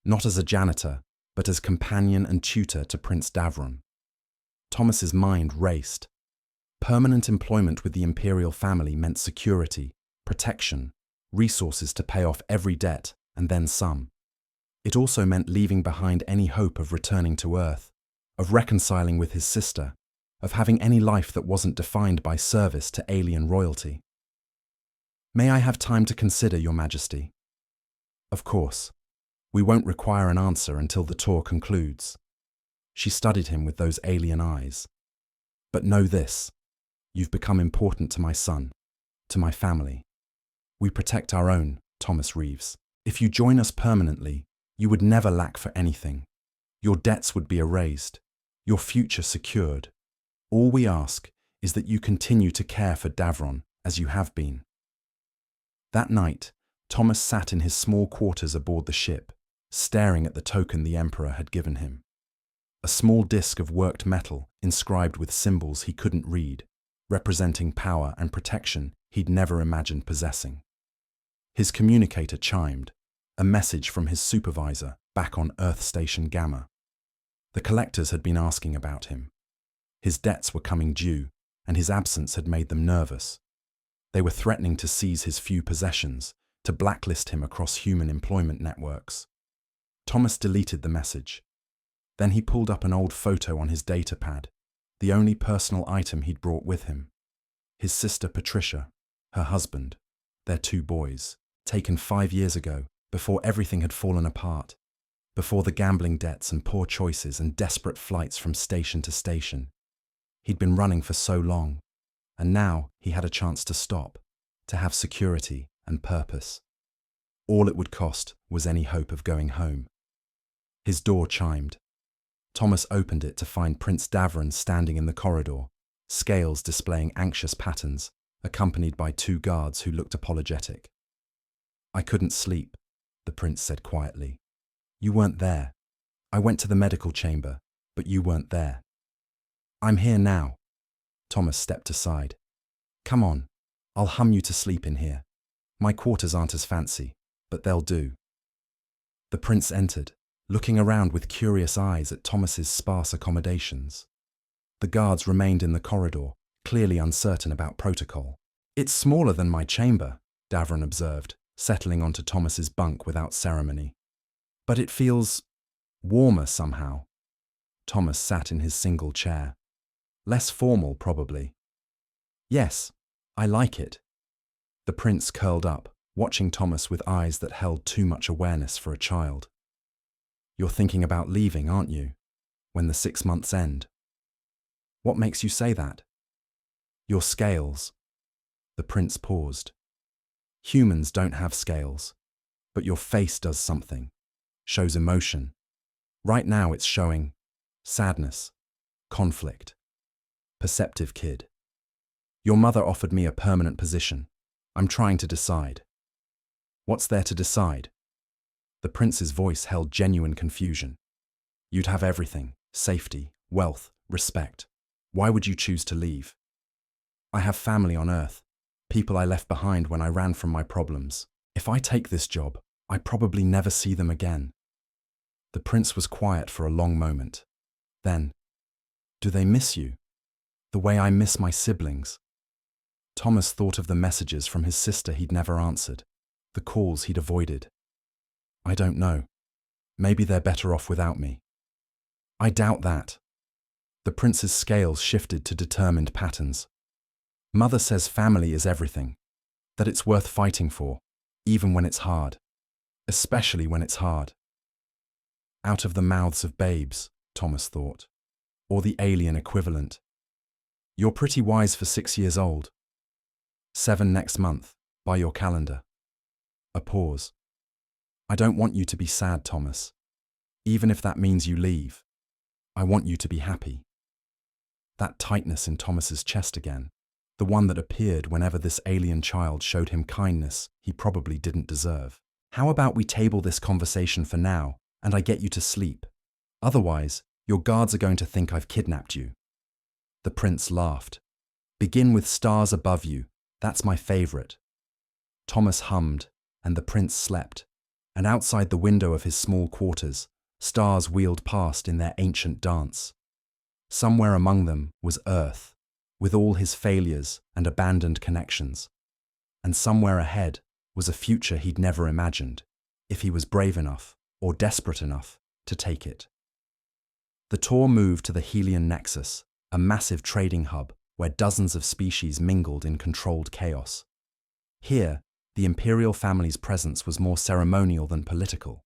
not as a janitor, but as companion and tutor to Prince Davron. Thomas's mind raced. Permanent employment with the imperial family meant security, protection, resources to pay off every debt, and then some. It also meant leaving behind any hope of returning to Earth, of reconciling with his sister, of having any life that wasn't defined by service to alien royalty. May I have time to consider, Your Majesty? Of course. We won't require an answer until the tour concludes. She studied him with those alien eyes. But know this, you've become important to my son, to my family. We protect our own, Thomas Reeves. If you join us permanently, you would never lack for anything. Your debts would be erased, your future secured. All we ask is that you continue to care for Davron as you have been. That night, Thomas sat in his small quarters aboard the ship, staring at the token the Emperor had given him. A small disc of worked metal inscribed with symbols he couldn't read, representing power and protection he'd never imagined possessing. His communicator chimed, a message from his supervisor back on Earth Station Gamma. The collectors had been asking about him. His debts were coming due, and his absence had made them nervous. They were threatening to seize his few possessions, to blacklist him across human employment networks. Thomas deleted the message. Then he pulled up an old photo on his datapad, the only personal item he'd brought with him. His sister Patricia, her husband, their 2 boys, taken 5 years ago, before everything had fallen apart, before the gambling debts and poor choices and desperate flights from station to station. He'd been running for so long, and now he had a chance to stop, to have security and purpose. All it would cost was any hope of going home. His door chimed. Thomas opened it to find Prince Davron standing in the corridor, scales displaying anxious patterns, accompanied by 2 guards who looked apologetic. I couldn't sleep, the prince said quietly. You weren't there. I went to the medical chamber, but you weren't there. I'm here now. Thomas stepped aside. Come on, I'll hum you to sleep in here. My quarters aren't as fancy, but they'll do. The prince entered, looking around with curious eyes at Thomas's sparse accommodations. The guards remained in the corridor, clearly uncertain about protocol. It's smaller than my chamber, Davron observed, settling onto Thomas's bunk without ceremony. But it feels warmer somehow. Thomas sat in his single chair. Less formal, probably. Yes, I like it. The prince curled up, watching Thomas with eyes that held too much awareness for a child. You're thinking about leaving, aren't you? When the 6 months end. What makes you say that? Your scales. The prince paused. Humans don't have scales, but your face does something, shows emotion. Right now it's showing sadness, conflict. Perceptive kid. Your mother offered me a permanent position. I'm trying to decide. What's there to decide? The prince's voice held genuine confusion. You'd have everything, safety, wealth, respect. Why would you choose to leave? I have family on Earth, people I left behind when I ran from my problems. If I take this job, I probably never see them again. The prince was quiet for a long moment. Then, do they miss you? The way I miss my siblings? Thomas thought of the messages from his sister he'd never answered, the calls he'd avoided. I don't know. Maybe they're better off without me. I doubt that. The prince's scales shifted to determined patterns. Mother says family is everything, that it's worth fighting for, even when it's hard. Especially when it's hard. Out of the mouths of babes, Thomas thought, or the alien equivalent. You're pretty wise for 6 years old. 7 next month, by your calendar. A pause. I don't want you to be sad, Thomas. Even if that means you leave. I want you to be happy. That tightness in Thomas's chest again, the one that appeared whenever this alien child showed him kindness he probably didn't deserve. How about we table this conversation for now, and I get you to sleep? Otherwise, your guards are going to think I've kidnapped you." The prince laughed. "Begin with stars above you. That's my favorite." Thomas hummed, and the prince slept. And outside the window of his small quarters, stars wheeled past in their ancient dance. Somewhere among them was Earth, with all his failures and abandoned connections. And somewhere ahead was a future he'd never imagined, if he was brave enough or desperate enough to take it. The tour moved to the Helion Nexus, a massive trading hub where dozens of species mingled in controlled chaos. Here, the imperial family's presence was more ceremonial than political.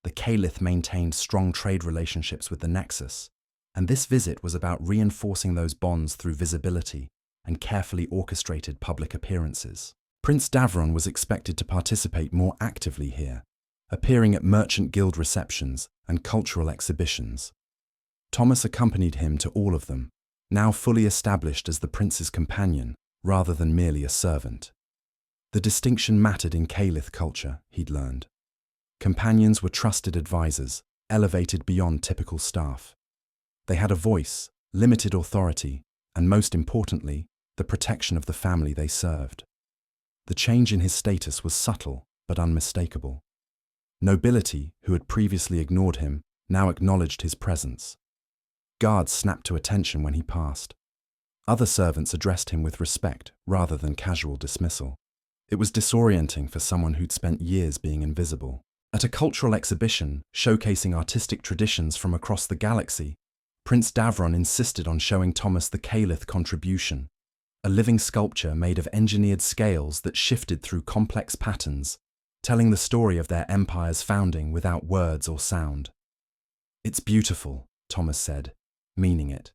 The Caliph maintained strong trade relationships with the Nexus, and this visit was about reinforcing those bonds through visibility and carefully orchestrated public appearances. Prince Davron was expected to participate more actively here, appearing at merchant guild receptions and cultural exhibitions. Thomas accompanied him to all of them, now fully established as the prince's companion rather than merely a servant. The distinction mattered in Caliph culture, he'd learned. Companions were trusted advisors, elevated beyond typical staff. They had a voice, limited authority, and most importantly, the protection of the family they served. The change in his status was subtle but unmistakable. Nobility, who had previously ignored him, now acknowledged his presence. Guards snapped to attention when he passed. Other servants addressed him with respect rather than casual dismissal. It was disorienting for someone who'd spent years being invisible. At a cultural exhibition showcasing artistic traditions from across the galaxy, Prince Davron insisted on showing Thomas the Caliph contribution, a living sculpture made of engineered scales that shifted through complex patterns, telling the story of their empire's founding without words or sound. "It's beautiful," Thomas said, meaning it.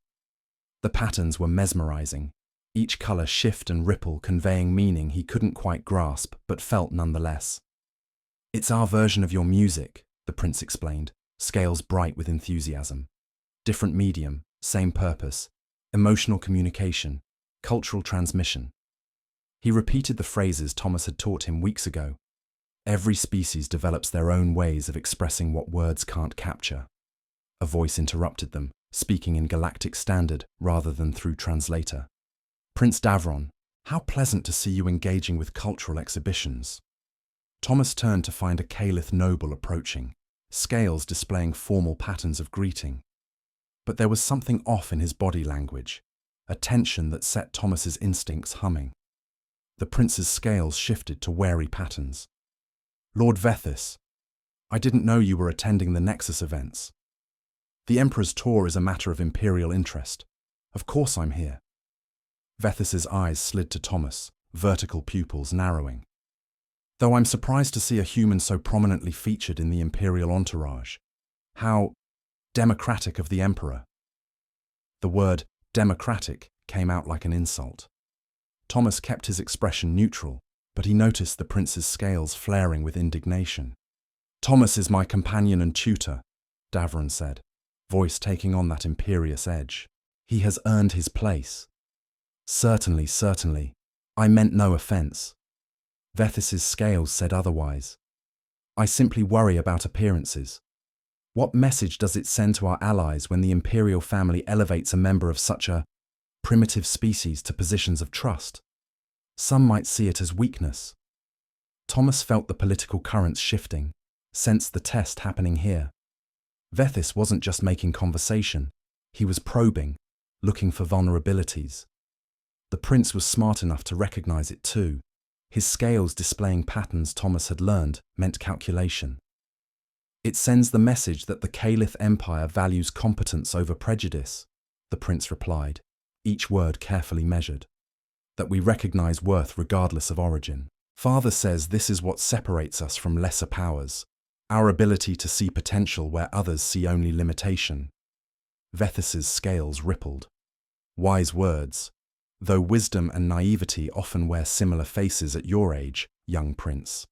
The patterns were mesmerizing, each color shift and ripple conveying meaning he couldn't quite grasp but felt nonetheless. "It's our version of your music," the prince explained, scales bright with enthusiasm. "Different medium, same purpose, emotional communication, cultural transmission." He repeated the phrases Thomas had taught him weeks ago. Every species develops their own ways of expressing what words can't capture. A voice interrupted them, speaking in galactic standard rather than through translator. "Prince Davron, how pleasant to see you engaging with cultural exhibitions." Thomas turned to find a Caliph noble approaching, scales displaying formal patterns of greeting. But there was something off in his body language, a tension that set Thomas's instincts humming. The prince's scales shifted to wary patterns. "Lord Vethis, I didn't know you were attending the Nexus events. The Emperor's tour is a matter of imperial interest. Of course I'm here." Vethis's eyes slid to Thomas, vertical pupils narrowing. "Though I'm surprised to see a human so prominently featured in the imperial entourage. How democratic of the Emperor." The word democratic came out like an insult. Thomas kept his expression neutral, but he noticed the prince's scales flaring with indignation. "Thomas is my companion and tutor," Davron said, voice taking on that imperious edge. "He has earned his place." "Certainly, certainly. I meant no offense." Vethis's scales said otherwise. "I simply worry about appearances. What message does it send to our allies when the imperial family elevates a member of such a primitive species to positions of trust? Some might see it as weakness." Thomas felt the political currents shifting, sensed the test happening here. Vethis wasn't just making conversation, he was probing, looking for vulnerabilities. The prince was smart enough to recognize it too. His scales displaying patterns Thomas had learned meant calculation. "It sends the message that the Caliph Empire values competence over prejudice," the prince replied, each word carefully measured. "That we recognize worth regardless of origin. Father says this is what separates us from lesser powers, our ability to see potential where others see only limitation." Vethis's scales rippled. "Wise words, though wisdom and naivety often wear similar faces at your age, young prince."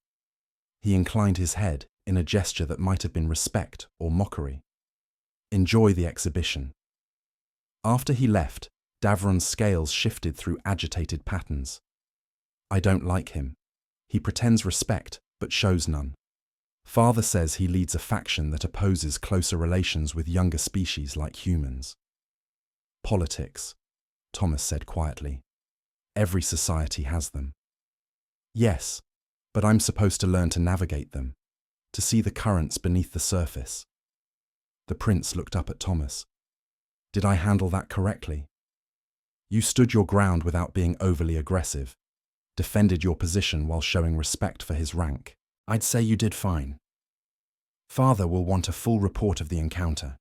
He inclined his head in a gesture that might have been respect or mockery. "Enjoy the exhibition." After he left, Davron's scales shifted through agitated patterns. "I don't like him. He pretends respect, but shows none. Father says he leads a faction that opposes closer relations with younger species like humans. Politics, Thomas said quietly. Every society has them. Yes, but I'm supposed to learn to navigate them, to see the currents beneath the surface. The prince looked up at Thomas. Did I handle that correctly? You stood your ground without being overly aggressive, defended your position while showing respect for his rank. I'd say you did fine. Father will want a full report of the encounter.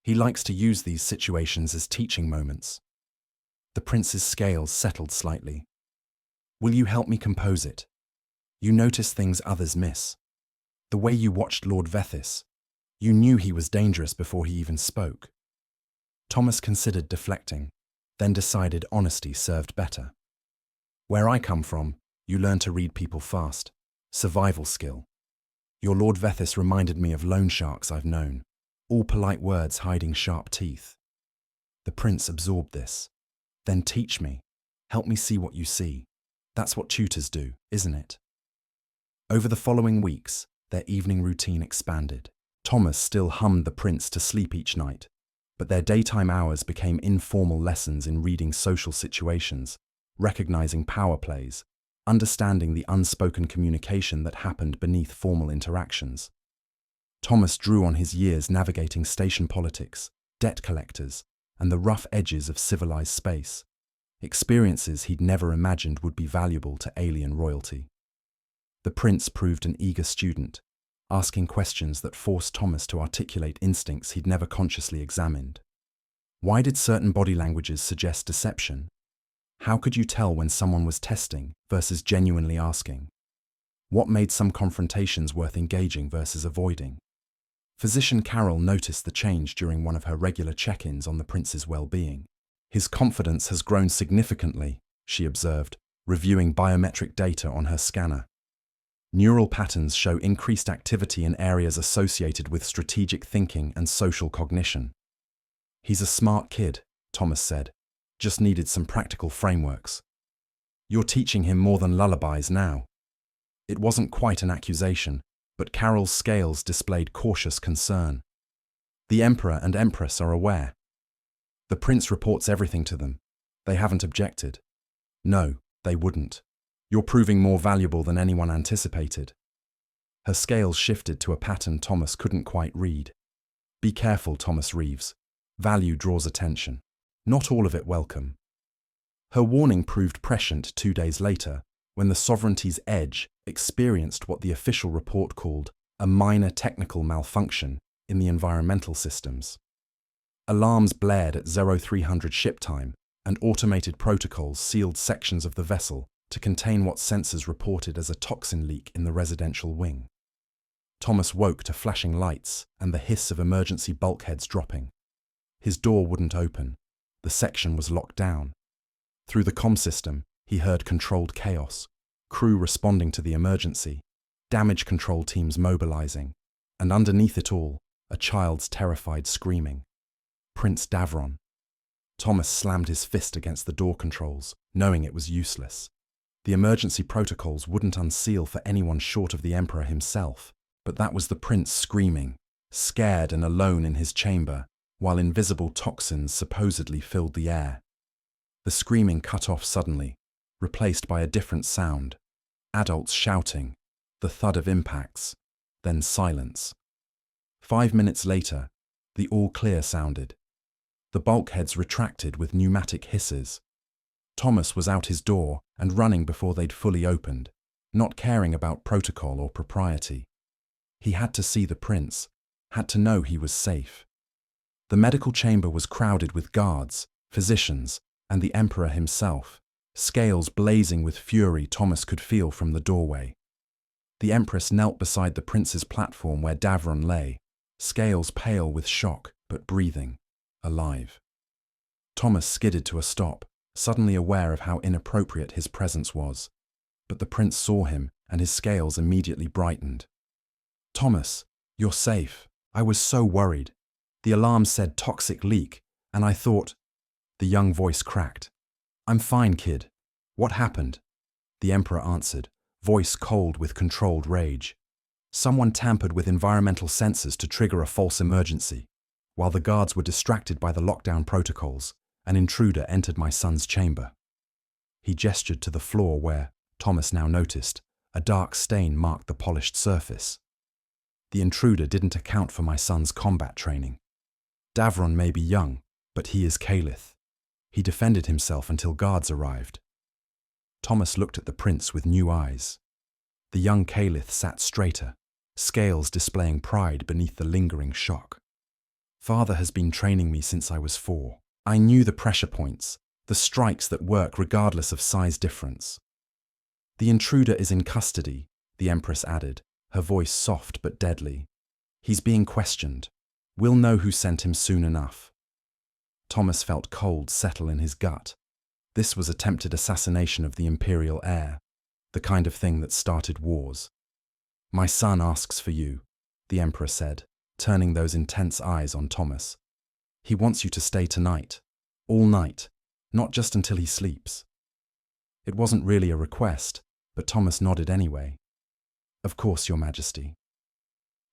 He likes to use these situations as teaching moments. The prince's scales settled slightly. Will you help me compose it? You notice things others miss. The way you watched Lord Vethis. You knew he was dangerous before he even spoke. Thomas considered deflecting, then decided honesty served better. Where I come from, you learn to read people fast. Survival skill. Your Lord Vethis reminded me of loan sharks I've known, all polite words hiding sharp teeth. The prince absorbed this. Then teach me. Help me see what you see. That's what tutors do, isn't it? Over the following weeks, their evening routine expanded. Thomas still hummed the prince to sleep each night, but their daytime hours became informal lessons in reading social situations, recognizing power plays, understanding the unspoken communication that happened beneath formal interactions. Thomas drew on his years navigating station politics, debt collectors, and the rough edges of civilized space, experiences he'd never imagined would be valuable to alien royalty. The prince proved an eager student, asking questions that forced Thomas to articulate instincts he'd never consciously examined. Why did certain body languages suggest deception? How could you tell when someone was testing versus genuinely asking? What made some confrontations worth engaging versus avoiding? Physician Carol noticed the change during one of her regular check-ins on the prince's well-being. His confidence has grown significantly, she observed, reviewing biometric data on her scanner. Neural patterns show increased activity in areas associated with strategic thinking and social cognition. He's a smart kid, Thomas said. Just needed some practical frameworks. You're teaching him more than lullabies now. It wasn't quite an accusation, but Carol's scales displayed cautious concern. The Emperor and Empress are aware. The prince reports everything to them. They haven't objected. No, they wouldn't. You're proving more valuable than anyone anticipated. Her scales shifted to a pattern Thomas couldn't quite read. Be careful, Thomas Reeves. Value draws attention. Not all of it welcome. Her warning proved prescient 2 days later, when the Sovereignty's Edge experienced what the official report called a minor technical malfunction in the environmental systems. Alarms blared at 0300 ship time, and automated protocols sealed sections of the vessel to contain what sensors reported as a toxin leak in the residential wing. Thomas woke to flashing lights and the hiss of emergency bulkheads dropping. His door wouldn't open. The section was locked down. Through the comm system, he heard controlled chaos, crew responding to the emergency, damage control teams mobilizing, and underneath it all, a child's terrified screaming. Prince Davron. Thomas slammed his fist against the door controls, knowing it was useless. The emergency protocols wouldn't unseal for anyone short of the Emperor himself, but that was the prince screaming, scared and alone in his chamber, while invisible toxins supposedly filled the air. The screaming cut off suddenly, replaced by a different sound. Adults shouting, the thud of impacts, then silence. 5 minutes later, the all clear sounded. The bulkheads retracted with pneumatic hisses. Thomas was out his door and running before they'd fully opened, not caring about protocol or propriety. He had to see the prince, had to know he was safe. The medical chamber was crowded with guards, physicians, and the Emperor himself, scales blazing with fury Thomas could feel from the doorway. The Empress knelt beside the prince's platform where Davron lay, scales pale with shock but breathing, alive. Thomas skidded to a stop, suddenly aware of how inappropriate his presence was. But the prince saw him, and his scales immediately brightened. Thomas, you're safe. I was so worried. The alarm said toxic leak, and I thought... The young voice cracked. I'm fine, kid. What happened? The Emperor answered, voice cold with controlled rage. Someone tampered with environmental sensors to trigger a false emergency. While the guards were distracted by the lockdown protocols, an intruder entered my son's chamber. He gestured to the floor where, Thomas now noticed, a dark stain marked the polished surface. The intruder didn't account for my son's combat training. Davron may be young, but he is Caliph. He defended himself until guards arrived. Thomas looked at the prince with new eyes. The young Caliph sat straighter, scales displaying pride beneath the lingering shock. Father has been training me since I was 4. I knew the pressure points, the strikes that work regardless of size difference. The intruder is in custody, the Empress added, her voice soft but deadly. He's being questioned. We'll know who sent him soon enough. Thomas felt cold settle in his gut. This was attempted assassination of the imperial heir, the kind of thing that started wars. My son asks for you, the Emperor said, turning those intense eyes on Thomas. He wants you to stay tonight, all night, not just until he sleeps. It wasn't really a request, but Thomas nodded anyway. Of course, Your Majesty.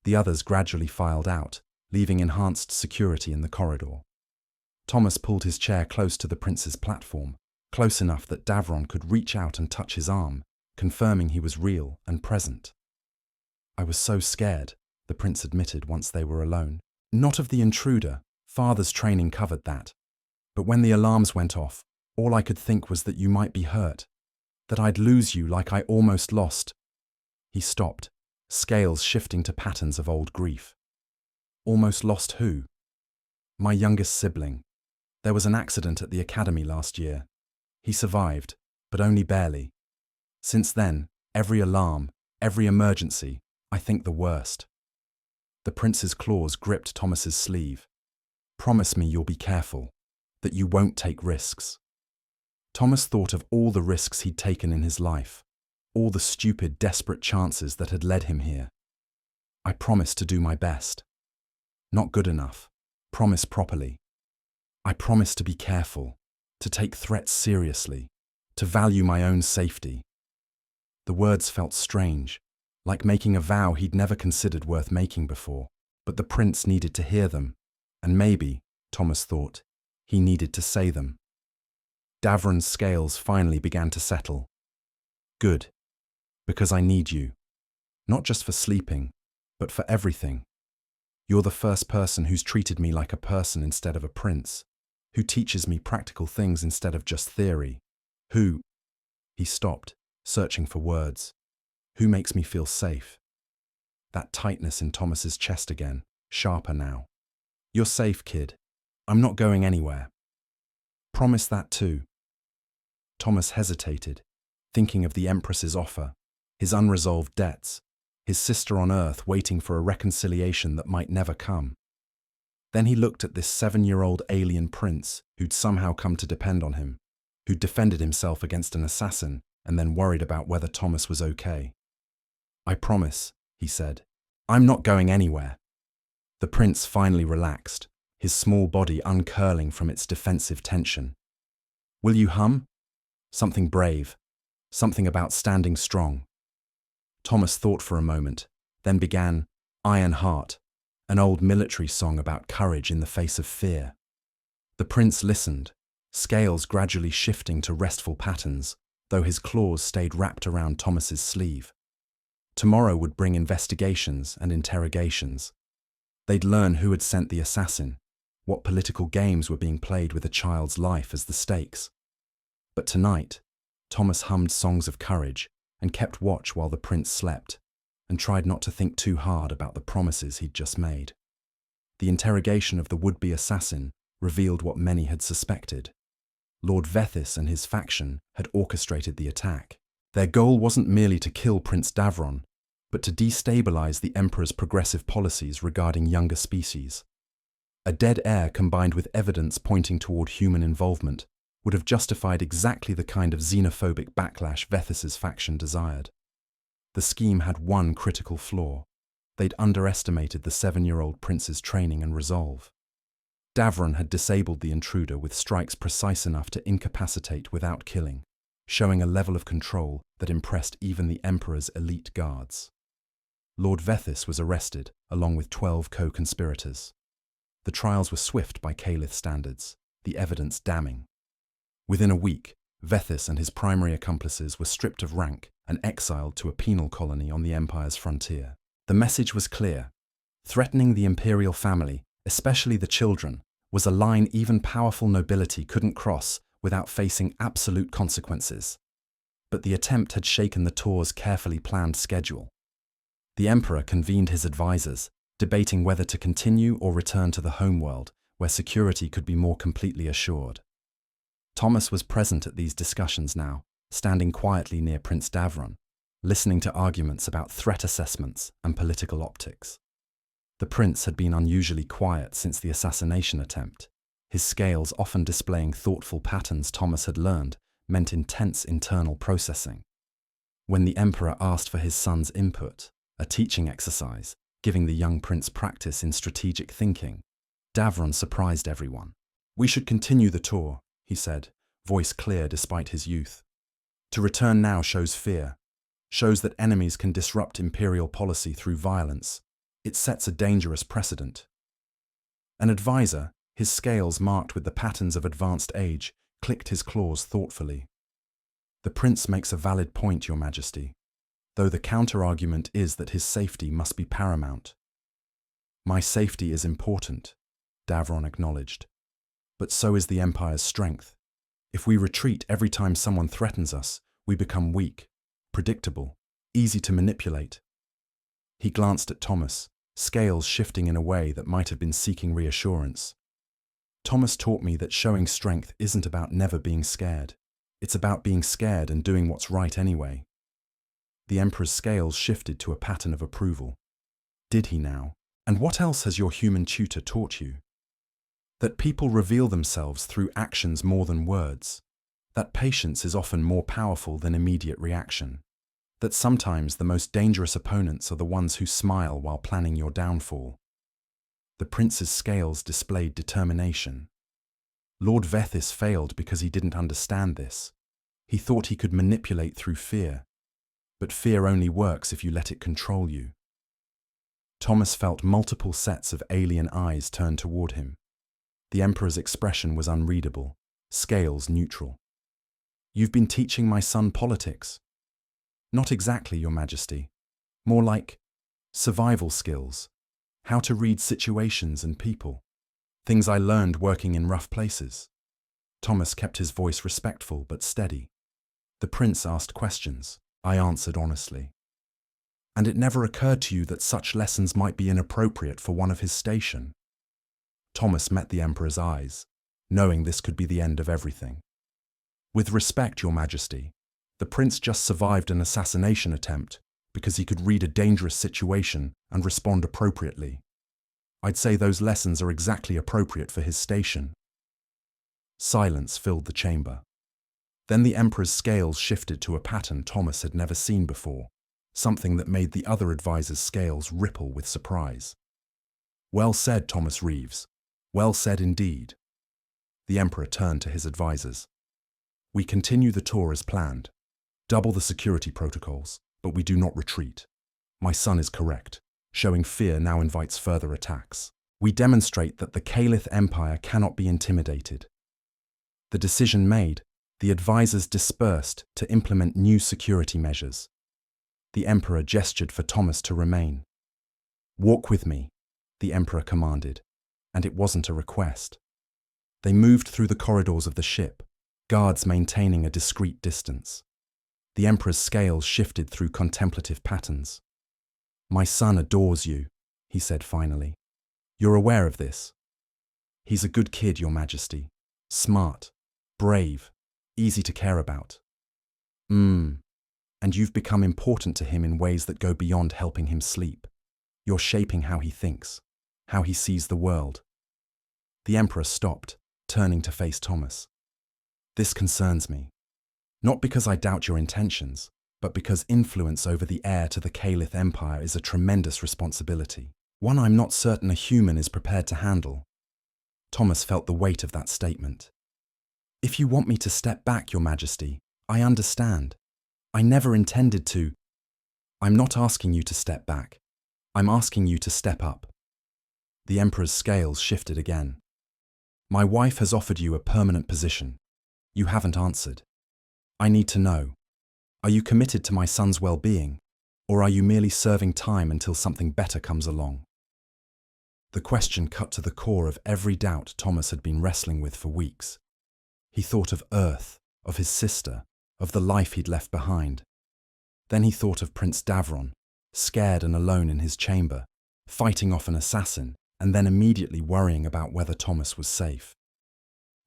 The others gradually filed out, leaving enhanced security in the corridor. Thomas pulled his chair close to the prince's platform, close enough that Davron could reach out and touch his arm, confirming he was real and present. I was so scared, the prince admitted once they were alone. Not of the intruder, father's training covered that. But when the alarms went off, all I could think was that you might be hurt, that I'd lose you like I almost lost. He stopped, scales shifting to patterns of old grief. Almost lost who? My youngest sibling. There was an accident at the academy last year. He survived, but only barely. Since then, every alarm, every emergency, I think the worst. The prince's claws gripped Thomas's sleeve. Promise me you'll be careful, that you won't take risks. Thomas thought of all the risks he'd taken in his life, all the stupid, desperate chances that had led him here. I promise to do my best. Not good enough. Promise properly. I promise to be careful, to take threats seriously, to value my own safety. The words felt strange, like making a vow he'd never considered worth making before, but the prince needed to hear them, and maybe, Thomas thought, he needed to say them. Davron's scales finally began to settle. Good, because I need you, not just for sleeping, but for everything. You're the first person who's treated me like a person instead of a prince, who teaches me practical things instead of just theory, who— He stopped, searching for words. Who makes me feel safe? That tightness in Thomas's chest again, sharper now. You're safe, kid. I'm not going anywhere. Promise that too. Thomas hesitated, thinking of the Empress's offer, his unresolved debts, his sister on Earth waiting for a reconciliation that might never come. Then he looked at this 7-year-old alien prince who'd somehow come to depend on him, who'd defended himself against an assassin and then worried about whether Thomas was okay. I promise, he said. I'm not going anywhere. The prince finally relaxed, his small body uncurling from its defensive tension. Will you hum? Something brave, something about standing strong. Thomas thought for a moment, then began Iron Heart, an old military song about courage in the face of fear. The prince listened, scales gradually shifting to restful patterns, though his claws stayed wrapped around Thomas's sleeve. Tomorrow would bring investigations and interrogations. They'd learn who had sent the assassin, what political games were being played with a child's life as the stakes. But tonight, Thomas hummed songs of courage and kept watch while the prince slept, and tried not to think too hard about the promises he'd just made. The interrogation of the would-be assassin revealed what many had suspected. Lord Vethis and his faction had orchestrated the attack. Their goal wasn't merely to kill Prince Davron, but to destabilize the Emperor's progressive policies regarding younger species. A dead heir combined with evidence pointing toward human involvement would have justified exactly the kind of xenophobic backlash Vethis's faction desired. The scheme had one critical flaw. They'd underestimated the 7-year-old prince's training and resolve. Davron had disabled the intruder with strikes precise enough to incapacitate without killing, showing a level of control that impressed even the Emperor's elite guards. Lord Vethis was arrested, along with 12 co-conspirators. The trials were swift by Caliph standards, the evidence damning. Within a week, Vethis and his primary accomplices were stripped of rank and exiled to a penal colony on the empire's frontier. The message was clear. Threatening the imperial family, especially the children, was a line even powerful nobility couldn't cross without facing absolute consequences. But the attempt had shaken the tour's carefully planned schedule. The emperor convened his advisors, debating whether to continue or return to the homeworld, where security could be more completely assured. Thomas was present at these discussions now, standing quietly near Prince Davron, listening to arguments about threat assessments and political optics. The prince had been unusually quiet since the assassination attempt. His scales often displaying thoughtful patterns Thomas had learned meant intense internal processing. When the emperor asked for his son's input, a teaching exercise, giving the young prince practice in strategic thinking, Davron surprised everyone. "We should continue the tour," he said, voice clear despite his youth. "To return now shows fear, shows that enemies can disrupt imperial policy through violence. It sets a dangerous precedent." An advisor, his scales marked with the patterns of advanced age, clicked his claws thoughtfully. "The prince makes a valid point, Your Majesty, though the counter-argument is that his safety must be paramount." "My safety is important," Davron acknowledged. "But so is the Empire's strength. If we retreat every time someone threatens us, we become weak, predictable, easy to manipulate." He glanced at Thomas, scales shifting in a way that might have been seeking reassurance. "Thomas taught me that showing strength isn't about never being scared. It's about being scared and doing what's right anyway." The Emperor's scales shifted to a pattern of approval. "Did he now? And what else has your human tutor taught you?" "That people reveal themselves through actions more than words. That patience is often more powerful than immediate reaction. That sometimes the most dangerous opponents are the ones who smile while planning your downfall." The prince's scales displayed determination. Lord Vethis failed because he didn't understand this. He thought he could manipulate through fear. But fear only works if you let it control you. Thomas felt multiple sets of alien eyes turn toward him. The Emperor's expression was unreadable, scales neutral. "You've been teaching my son politics." "Not exactly, Your Majesty. More like survival skills, how to read situations and people. Things I learned working in rough places." Thomas kept his voice respectful but steady. The prince asked questions. I answered honestly. "And it never occurred to you that such lessons might be inappropriate for one of his station?" Thomas met the Emperor's eyes, knowing this could be the end of everything. "With respect, Your Majesty, the prince just survived an assassination attempt because he could read a dangerous situation and respond appropriately. I'd say those lessons are exactly appropriate for his station." Silence filled the chamber. Then the Emperor's scales shifted to a pattern Thomas had never seen before, something that made the other advisor's scales ripple with surprise. "Well said, Thomas Reeves. Well said indeed." The Emperor turned to his advisors. "We continue the tour as planned. Double the security protocols, but we do not retreat. My son is correct. Showing fear now invites further attacks. We demonstrate that the Caliph Empire cannot be intimidated." The decision made, the advisors dispersed to implement new security measures. The Emperor gestured for Thomas to remain. "Walk with me," the Emperor commanded, and it wasn't a request. They moved through the corridors of the ship, guards maintaining a discreet distance. The Emperor's scales shifted through contemplative patterns. "My son adores you," he said finally. "You're aware of this?" "He's a good kid, Your Majesty. Smart, brave, easy to care about." And you've become important to him in ways that go beyond helping him sleep. You're shaping how he thinks, how he sees the world." The Emperor stopped, turning to face Thomas. "This concerns me. Not because I doubt your intentions, but because influence over the heir to the Caliph Empire is a tremendous responsibility, one I'm not certain a human is prepared to handle." Thomas felt the weight of that statement. "If you want me to step back, Your Majesty, I understand. I never intended to." "I'm not asking you to step back. I'm asking you to step up. The Emperor's scales shifted again. My wife has offered you a permanent position. You haven't answered. I need to know. Are you committed to my son's well-being, or are you merely serving time until something better comes along? The question cut to the core of every doubt Thomas had been wrestling with for weeks. He thought of Earth, of his sister, of the life he'd left behind. Then he thought of Prince Davron, scared and alone in his chamber, fighting off an assassin, and then immediately worrying about whether Thomas was safe.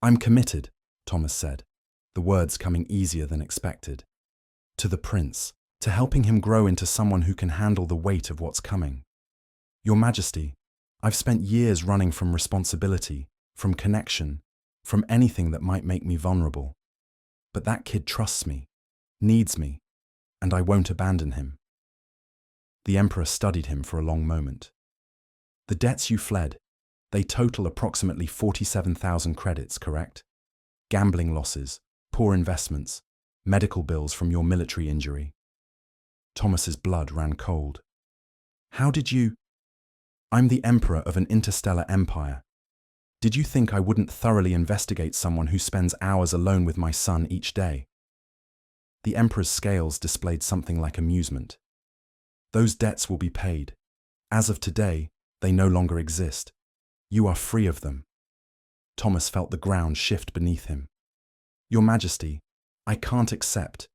I'm committed, Thomas said, the words coming easier than expected. To the prince, to helping him grow into someone who can handle the weight of what's coming. Your Majesty, I've spent years running from responsibility, from connection, from anything that might make me vulnerable. But that kid trusts me, needs me, and I won't abandon him. The Emperor studied him for a long moment. The debts you fled, they total approximately 47,000 credits, correct? Gambling losses, poor investments, medical bills from your military injury. Thomas's blood ran cold. How did you? I'm the Emperor of an interstellar empire. Did you think I wouldn't thoroughly investigate someone who spends hours alone with my son each day? The Emperor's scales displayed something like amusement. Those debts will be paid. As of today, they no longer exist. You are free of them. Thomas felt the ground shift beneath him. Your Majesty, I can't accept.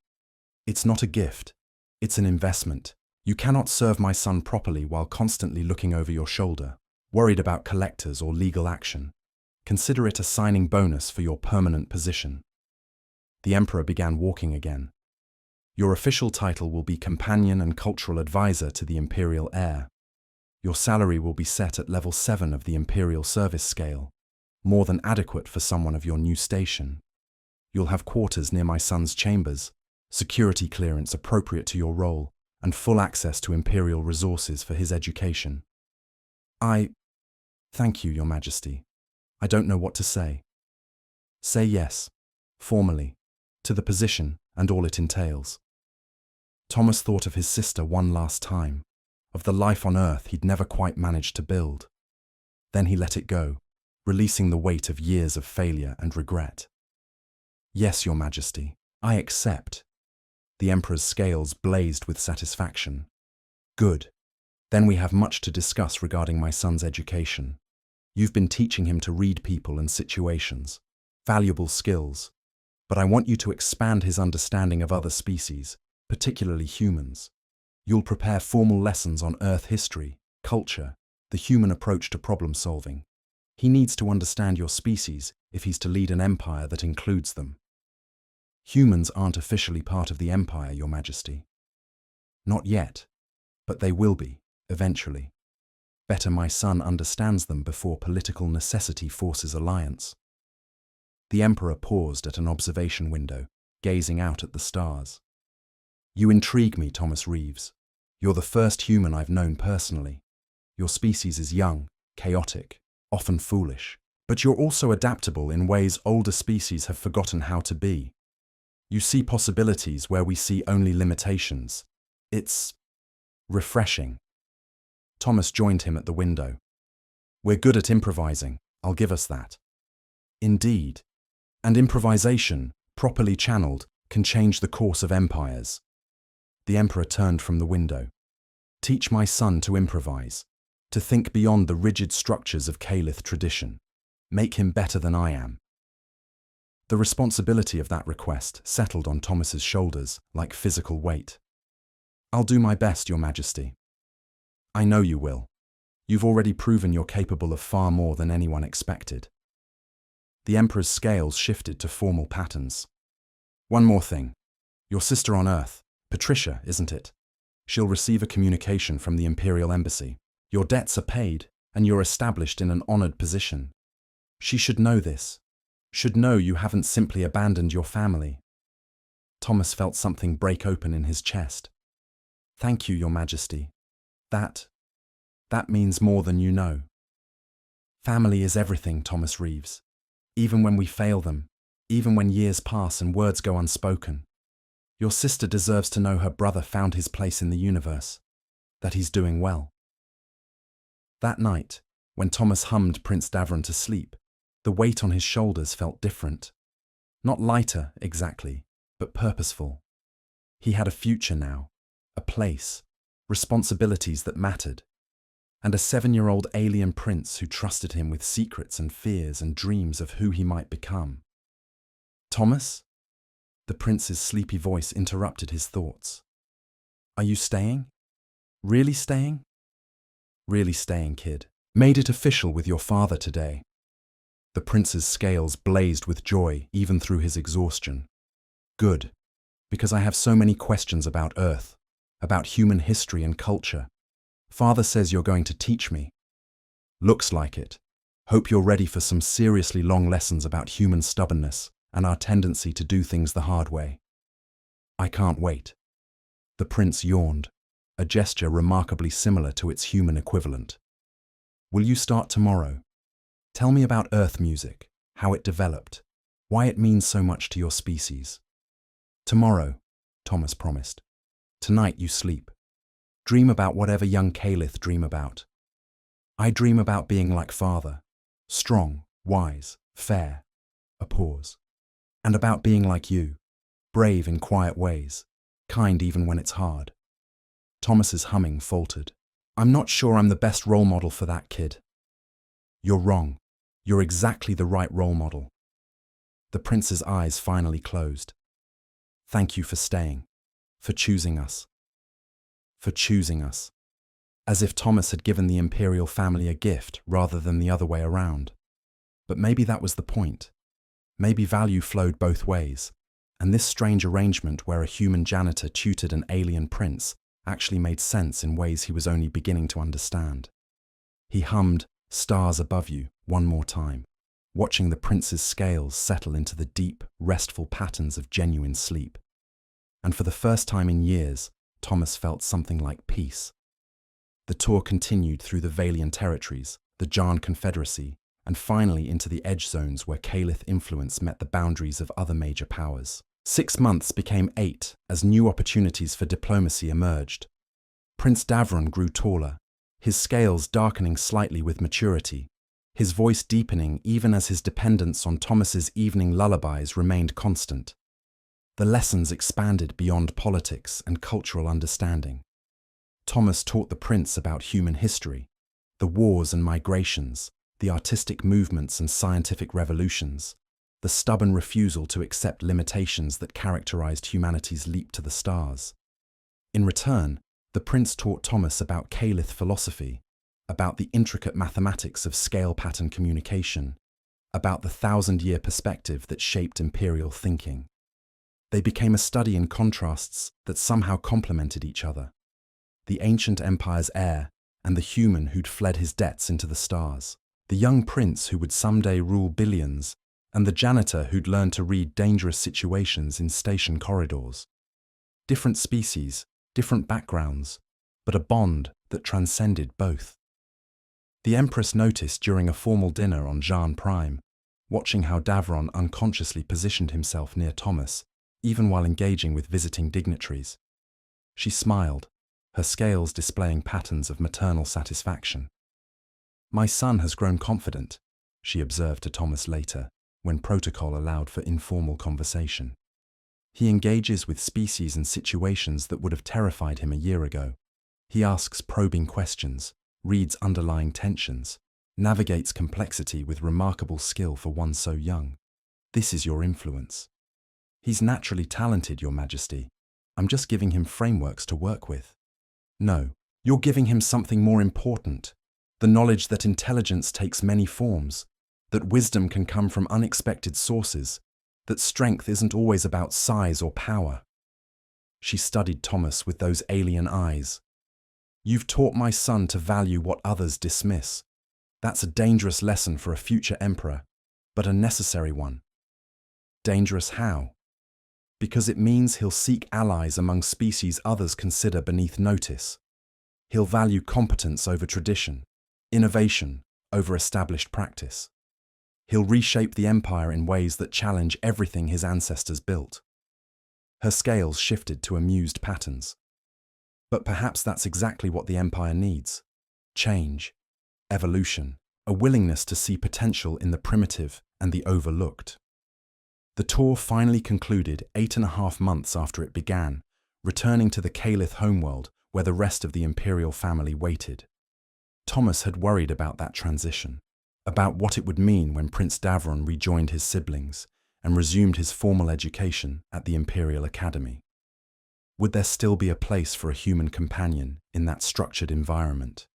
It's not a gift. It's an investment. You cannot serve my son properly while constantly looking over your shoulder, worried about collectors or legal action. Consider it a signing bonus for your permanent position. The Emperor began walking again. Your official title will be Companion and Cultural Advisor to the Imperial Heir. Your salary will be set at level 7 of the Imperial Service Scale, more than adequate for someone of your new station. You'll have quarters near my son's chambers, security clearance appropriate to your role, and full access to Imperial resources for his education. Thank you, Your Majesty. I don't know what to say. Say yes, formally, to the position and all it entails. Thomas thought of his sister one last time, of the life on Earth he'd never quite managed to build. Then he let it go, releasing the weight of years of failure and regret. Yes, Your Majesty, I accept. The Emperor's scales blazed with satisfaction. Good. Then we have much to discuss regarding my son's education. You've been teaching him to read people and situations, valuable skills, but I want you to expand his understanding of other species, particularly humans. You'll prepare formal lessons on Earth history, culture, the human approach to problem solving. He needs to understand your species if he's to lead an empire that includes them. Humans aren't officially part of the empire, Your Majesty. Not yet, but they will be, eventually. Better my son understands them before political necessity forces alliance. The Emperor paused at an observation window, gazing out at the stars. You intrigue me, Thomas Reeves. You're the first human I've known personally. Your species is young, chaotic, often foolish, but you're also adaptable in ways older species have forgotten how to be. You see possibilities where we see only limitations. It's refreshing. Thomas joined him at the window. We're good at improvising, I'll give us that. Indeed. And improvisation, properly channeled, can change the course of empires. The Emperor turned from the window. Teach my son to improvise, to think beyond the rigid structures of Caliph tradition. Make him better than I am. The responsibility of that request settled on Thomas's shoulders like physical weight. I'll do my best, Your Majesty. I know you will. You've already proven you're capable of far more than anyone expected. The Emperor's scales shifted to formal patterns. One more thing. Your sister on Earth, Patricia, isn't it? She'll receive a communication from the Imperial Embassy. Your debts are paid, and you're established in an honored position. She should know this. Should know you haven't simply abandoned your family. Thomas felt something break open in his chest. Thank you, Your Majesty. That means more than you know. Family is everything, Thomas Reeves. Even when we fail them, even when years pass and words go unspoken. Your sister deserves to know her brother found his place in the universe, that he's doing well. That night, when Thomas hummed Prince Davron to sleep, the weight on his shoulders felt different. Not lighter, exactly, but purposeful. He had a future now, a place, responsibilities that mattered, and a 7-year-old alien prince who trusted him with secrets and fears and dreams of who he might become. Thomas? The prince's sleepy voice interrupted his thoughts. Are you staying? Really staying? Really staying, kid. Made it official with your father today. The prince's scales blazed with joy even through his exhaustion. Good, because I have so many questions about Earth, about human history and culture. Father says you're going to teach me. Looks like it. Hope you're ready for some seriously long lessons about human stubbornness and our tendency to do things the hard way. I can't wait. The prince yawned, a gesture remarkably similar to its human equivalent. Will you start tomorrow? Tell me about Earth music, how it developed, why it means so much to your species. Tomorrow, Thomas promised. Tonight you sleep. Dream about whatever young Caliph dream about. I dream about being like father, strong, wise, fair. A pause. And about being like you, brave in quiet ways, kind even when it's hard. Thomas's humming faltered. I'm not sure I'm the best role model for that, kid. You're wrong. You're exactly the right role model. The prince's eyes finally closed. Thank you for staying, for choosing us. For choosing us. As if Thomas had given the imperial family a gift rather than the other way around. But maybe that was the point. Maybe value flowed both ways, and this strange arrangement where a human janitor tutored an alien prince actually made sense in ways he was only beginning to understand. He hummed "Stars Above You" one more time, watching the prince's scales settle into the deep, restful patterns of genuine sleep. And for the first time in years, Thomas felt something like peace. The tour continued through the Valian territories, the Jan Confederacy, and finally into the edge zones where Caliph influence met the boundaries of other major powers. 6 months became 8 as new opportunities for diplomacy emerged. Prince Davron grew taller, his scales darkening slightly with maturity, his voice deepening even as his dependence on Thomas's evening lullabies remained constant. The lessons expanded beyond politics and cultural understanding. Thomas taught the prince about human history, the wars and migrations, the artistic movements and scientific revolutions, the stubborn refusal to accept limitations that characterized humanity's leap to the stars. In return, the prince taught Thomas about Caliph philosophy, about the intricate mathematics of scale pattern communication, about the 1,000-year perspective that shaped imperial thinking. They became a study in contrasts that somehow complemented each other. The ancient empire's heir and the human who'd fled his debts into the stars. The young prince who would someday rule billions, and the janitor who'd learned to read dangerous situations in station corridors. Different species, different backgrounds, but a bond that transcended both. The Empress noticed during a formal dinner on Jan Prime, watching how Davron unconsciously positioned himself near Thomas, even while engaging with visiting dignitaries. She smiled, her scales displaying patterns of maternal satisfaction. My son has grown confident, she observed to Thomas later, when protocol allowed for informal conversation. He engages with species and situations that would have terrified him a year ago. He asks probing questions, reads underlying tensions, navigates complexity with remarkable skill for one so young. This is your influence. He's naturally talented, Your Majesty. I'm just giving him frameworks to work with. No, you're giving him something more important. The knowledge that intelligence takes many forms, that wisdom can come from unexpected sources, that strength isn't always about size or power. She studied Thomas with those alien eyes. You've taught my son to value what others dismiss. That's a dangerous lesson for a future emperor, but a necessary one. Dangerous how? Because it means he'll seek allies among species others consider beneath notice. He'll value competence over tradition, innovation over established practice. He'll reshape the empire in ways that challenge everything his ancestors built. Her scales shifted to amused patterns. But perhaps that's exactly what the empire needs. Change. evolution, a willingness to see potential in the primitive and the overlooked. The tour finally concluded 8.5 months after it began, returning to the Caliph homeworld where the rest of the imperial family waited. Thomas had worried about that transition, about what it would mean when Prince Davron rejoined his siblings and resumed his formal education at the Imperial Academy. Would there still be a place for a human companion in that structured environment?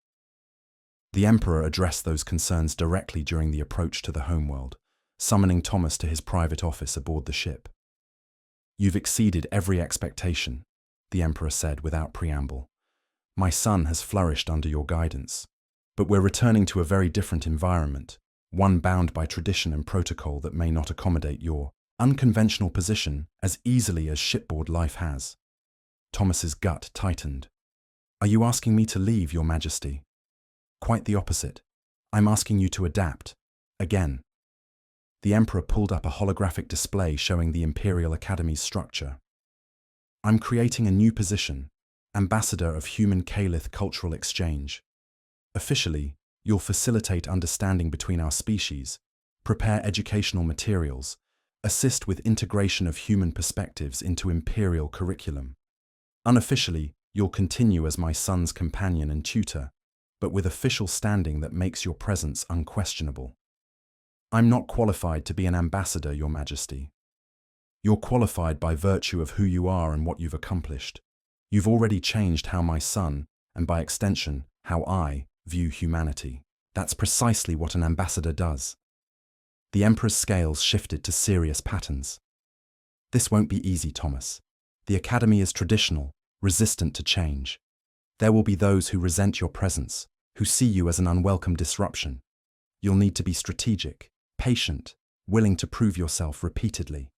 The Emperor addressed those concerns directly during the approach to the homeworld, summoning Thomas to his private office aboard the ship. "You've exceeded every expectation," the Emperor said without preamble. "My son has flourished under your guidance. But we're returning to a very different environment, one bound by tradition and protocol that may not accommodate your unconventional position as easily as shipboard life has." Thomas's gut tightened. "Are you asking me to leave, Your Majesty?" "Quite the opposite. I'm asking you to adapt. Again." The Emperor pulled up a holographic display showing the Imperial Academy's structure. "I'm creating a new position, Ambassador of Human Caliph Cultural Exchange. Officially, you'll facilitate understanding between our species, prepare educational materials, assist with integration of human perspectives into imperial curriculum. Unofficially, you'll continue as my son's companion and tutor, but with official standing that makes your presence unquestionable. I'm not qualified to be an ambassador, Your Majesty. You're qualified by virtue of who you are and what you've accomplished. You've already changed how my son, and by extension, how I, view humanity. That's precisely what an ambassador does." The Emperor's scales shifted to serious patterns. "This won't be easy, Thomas. The Academy is traditional, resistant to change. There will be those who resent your presence, who see you as an unwelcome disruption. You'll need to be strategic, patient, willing to prove yourself repeatedly."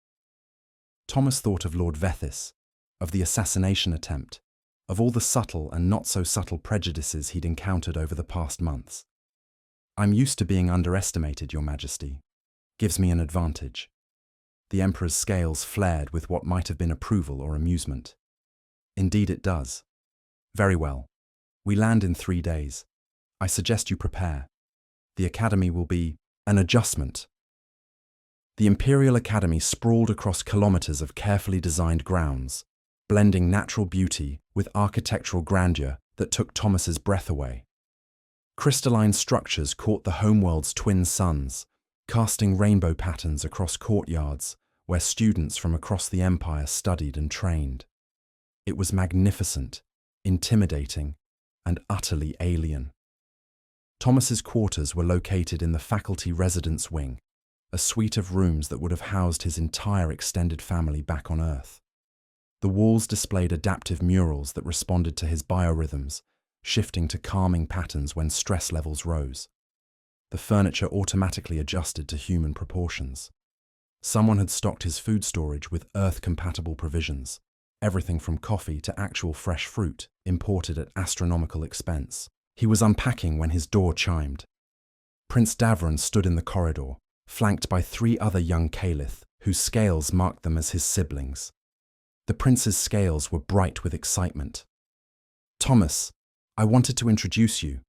Thomas thought of Lord Vethis, of the assassination attempt, of all the subtle and not-so-subtle prejudices he'd encountered over the past months. "I'm used to being underestimated, Your Majesty. Gives me an advantage." The Emperor's scales flared with what might have been approval or amusement. "Indeed it does. Very well. We land in 3 days. I suggest you prepare. The Academy will be an adjustment." The Imperial Academy sprawled across kilometers of carefully designed grounds, blending natural beauty with architectural grandeur that took Thomas's breath away. Crystalline structures caught the homeworld's twin suns, casting rainbow patterns across courtyards where students from across the empire studied and trained. It was magnificent, intimidating, and utterly alien. Thomas's quarters were located in the faculty residence wing, a suite of rooms that would have housed his entire extended family back on Earth. The walls displayed adaptive murals that responded to his biorhythms, shifting to calming patterns when stress levels rose. The furniture automatically adjusted to human proportions. Someone had stocked his food storage with Earth-compatible provisions, everything from coffee to actual fresh fruit, imported at astronomical expense. He was unpacking when his door chimed. Prince Davron stood in the corridor, flanked by 3 other young Caliph, whose scales marked them as his siblings. The prince's scales were bright with excitement. "Thomas, I wanted to introduce you.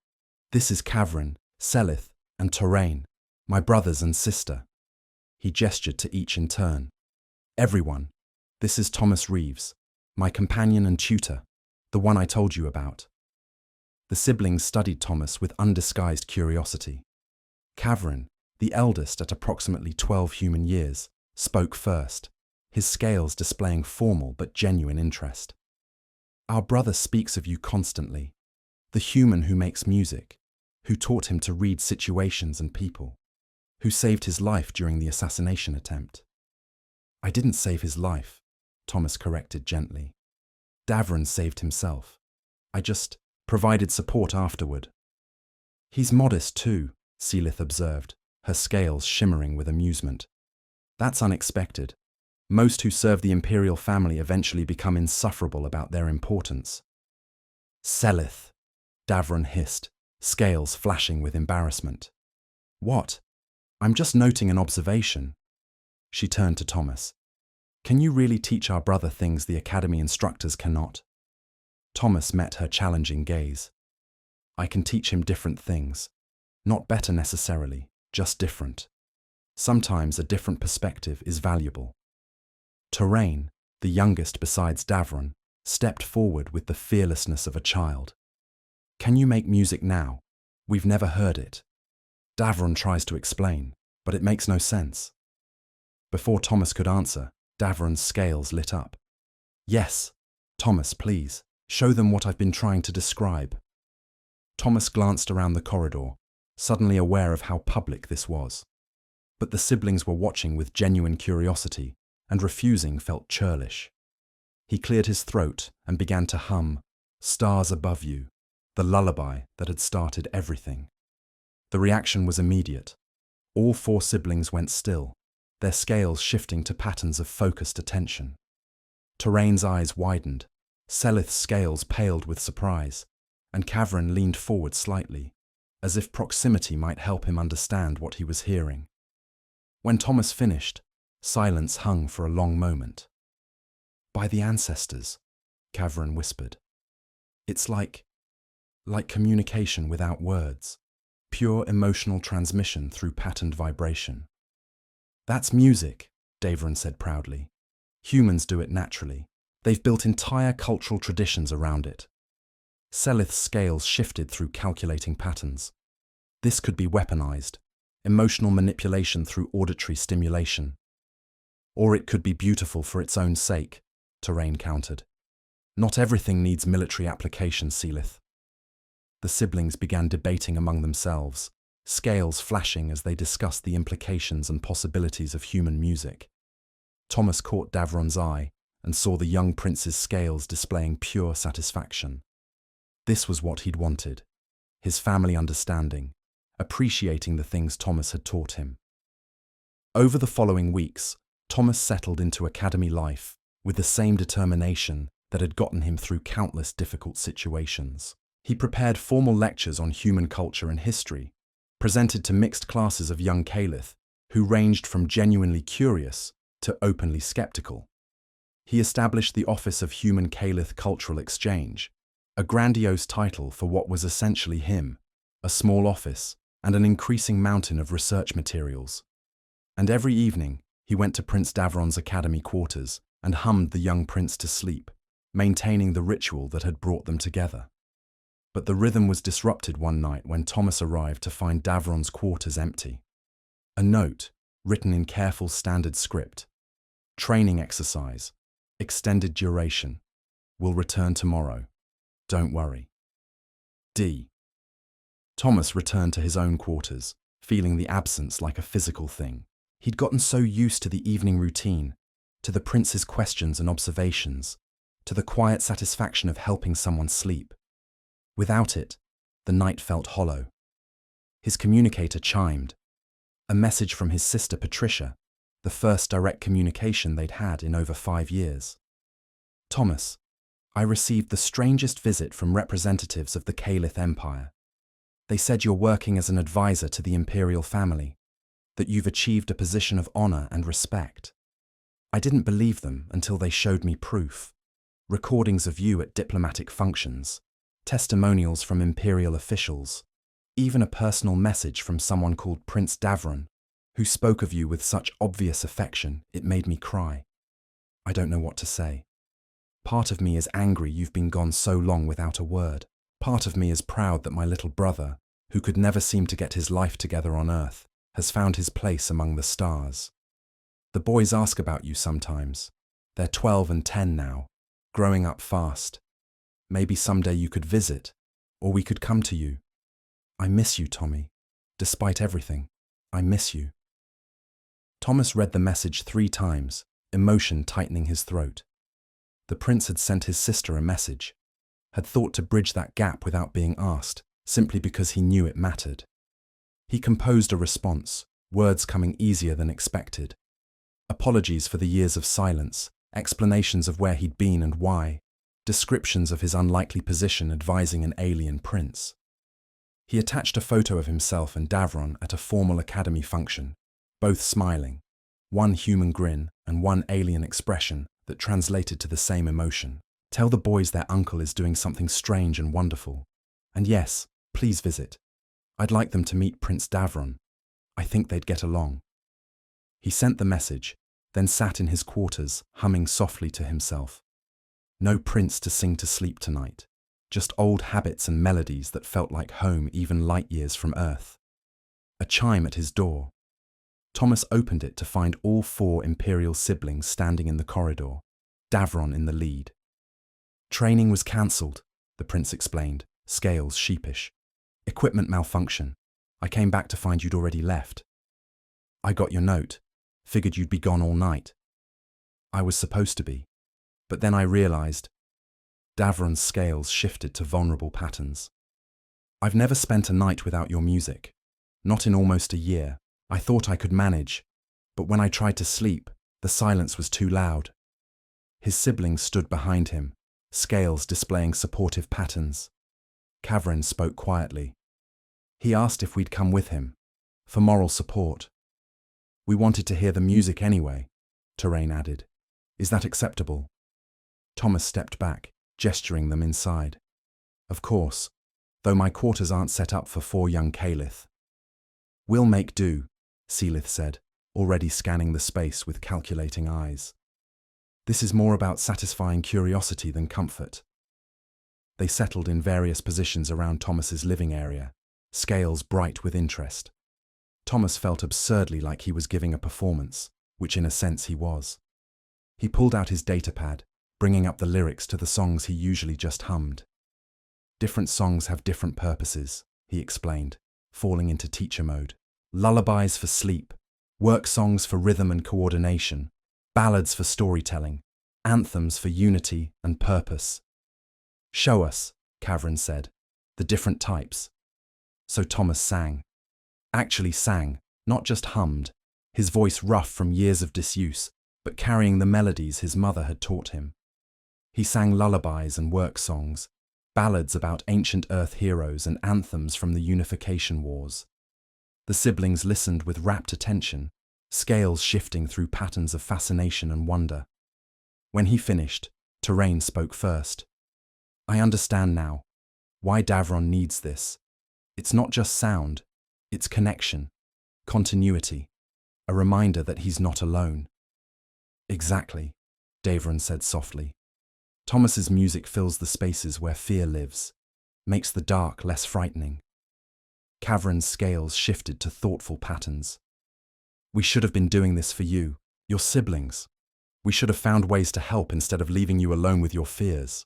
This is Kavrin, Selith, and Toraine, my brothers and sister." He gestured to each in turn. "Everyone, this is Thomas Reeves, my companion and tutor, the one I told you about." The siblings studied Thomas with undisguised curiosity. Kavrin, the eldest at approximately 12 human years, spoke first, his scales displaying formal but genuine interest. "Our brother speaks of you constantly, the human who makes music, who taught him to read situations and people, who saved his life during the assassination attempt." "I didn't save his life," Thomas corrected gently. "Davron saved himself. I just provided support afterward." "He's modest too," Selith observed, her scales shimmering with amusement. "That's unexpected. Most who serve the imperial family eventually become insufferable about their importance." "Selith," Davron hissed, scales flashing with embarrassment. "What? I'm just noting an observation." She turned to Thomas. "Can you really teach our brother things the Academy instructors cannot?" Thomas met her challenging gaze. "I can teach him different things, Not better necessarily, just different. Sometimes a different perspective is valuable. Terrain, the youngest besides Davron, stepped forward with the fearlessness of a child. Can you make music now? We've never heard it. Davron tries to explain, but it makes no sense. Before Thomas could answer, Davron's scales lit up. Yes, Thomas, please, show them what I've been trying to describe. Thomas glanced around the corridor, suddenly aware of how public this was. But the siblings were watching with genuine curiosity, and refusing felt churlish. He cleared his throat and began to hum "Stars Above You," the lullaby that had started everything. The reaction was immediate. All four siblings went still, their scales shifting to patterns of focused attention. Terrain's eyes widened, Selith's scales paled with surprise, and Kavrin leaned forward slightly, as if proximity might help him understand what he was hearing. When Thomas finished, silence hung for a long moment. "By the ancestors," Kavrin whispered. "It's like communication without words, pure emotional transmission through patterned vibration." "That's music," Davron said proudly. "Humans do it naturally. They've built entire cultural traditions around it." Selith's scales shifted through calculating patterns. This could be weaponized, emotional manipulation through auditory stimulation. Or it could be beautiful for its own sake, Terrain countered. "Not everything needs military application, Selith." The siblings began debating among themselves, scales flashing as they discussed the implications and possibilities of human music. Thomas caught Davron's eye and saw the young prince's scales displaying pure satisfaction. This was what he'd wanted, his family understanding, appreciating the things Thomas had taught him. Over the following weeks, Thomas settled into academy life with the same determination that had gotten him through countless difficult situations. He prepared formal lectures on human culture and history, presented to mixed classes of young Caliph who ranged from genuinely curious to openly skeptical. He established the Office of Human Caliph Cultural Exchange, a grandiose title for what was essentially him, a small office and an increasing mountain of research materials. And every evening, he went to Prince Davron's academy quarters and hummed the young prince to sleep, maintaining the ritual that had brought them together. But the rhythm was disrupted one night when Thomas arrived to find Davron's quarters empty. A note, written in careful standard script. "Training exercise. Extended duration. Will return tomorrow. Don't worry. D." Thomas returned to his own quarters, feeling the absence like a physical thing. He'd gotten so used to the evening routine, to the prince's questions and observations, to the quiet satisfaction of helping someone sleep. Without it, the night felt hollow. His communicator chimed. A message from his sister Patricia, the first direct communication they'd had in over 5 years. "Thomas, I received the strangest visit from representatives of the Caliph Empire. They said you're working as an advisor to the imperial family, that you've achieved a position of honor and respect. I didn't believe them until they showed me proof. Recordings of you at diplomatic functions, testimonials from imperial officials, even a personal message from someone called Prince Davron, who spoke of you with such obvious affection it made me cry. I don't know what to say. Part of me is angry you've been gone so long without a word. Part of me is proud that my little brother, who could never seem to get his life together on Earth, has found his place among the stars. The boys ask about you sometimes. They're 12 and 10 now, growing up fast. Maybe someday you could visit, or we could come to you. I miss you, Tommy. Despite everything, I miss you." Thomas read the message 3 times, emotion tightening his throat. The prince had sent his sister a message, had thought to bridge that gap without being asked, simply because he knew it mattered. He composed a response, words coming easier than expected. Apologies for the years of silence, explanations of where he'd been and why, descriptions of his unlikely position advising an alien prince. He attached a photo of himself and Davron at a formal academy function, both smiling, one human grin and one alien expression that translated to the same emotion. "Tell the boys their uncle is doing something strange and wonderful. And yes, please visit. I'd like them to meet Prince Davron. I think they'd get along. He sent the message, then sat in his quarters, humming softly to himself. No prince to sing to sleep tonight, just old habits and melodies that felt like home even light years from Earth. A chime at his door. Thomas opened it to find all 4 imperial siblings standing in the corridor, Davron in the lead. Training was cancelled, the prince explained, scales sheepish. Equipment malfunction. I came back to find you'd already left. I got your note. Figured you'd be gone all night. I was supposed to be. But then I realized. Davron's scales shifted to vulnerable patterns. I've never spent a night without your music. Not in almost a year. I thought I could manage. But when I tried to sleep, the silence was too loud. His siblings stood behind him, scales displaying supportive patterns. Kavrin spoke quietly. He asked if we'd come with him, for moral support. We wanted to hear the music anyway, Terrain added. Is that acceptable? Thomas stepped back, gesturing them inside. Of course, though my quarters aren't set up for 4 young Caliph. We'll make do, Seelith said, already scanning the space with calculating eyes. This is more about satisfying curiosity than comfort. They settled in various positions around Thomas's living area, scales bright with interest. Thomas felt absurdly like he was giving a performance, which in a sense he was. He pulled out his datapad, bringing up the lyrics to the songs he usually just hummed. Different songs have different purposes, he explained, falling into teacher mode. Lullabies for sleep, work songs for rhythm and coordination, ballads for storytelling, anthems for unity and purpose. Show us, Kavrin said, the different types. So Thomas sang. Actually sang, not just hummed, his voice rough from years of disuse, but carrying the melodies his mother had taught him. He sang lullabies and work songs, ballads about ancient Earth heroes and anthems from the Unification Wars. The siblings listened with rapt attention, scales shifting through patterns of fascination and wonder. When he finished, Terrain spoke first. I understand now why Davron needs this. It's not just sound, it's connection, continuity, a reminder that he's not alone. Exactly, Davron said softly. Thomas's music fills the spaces where fear lives, makes the dark less frightening. Kavrin's scales shifted to thoughtful patterns. We should have been doing this for you, your siblings. We should have found ways to help instead of leaving you alone with your fears.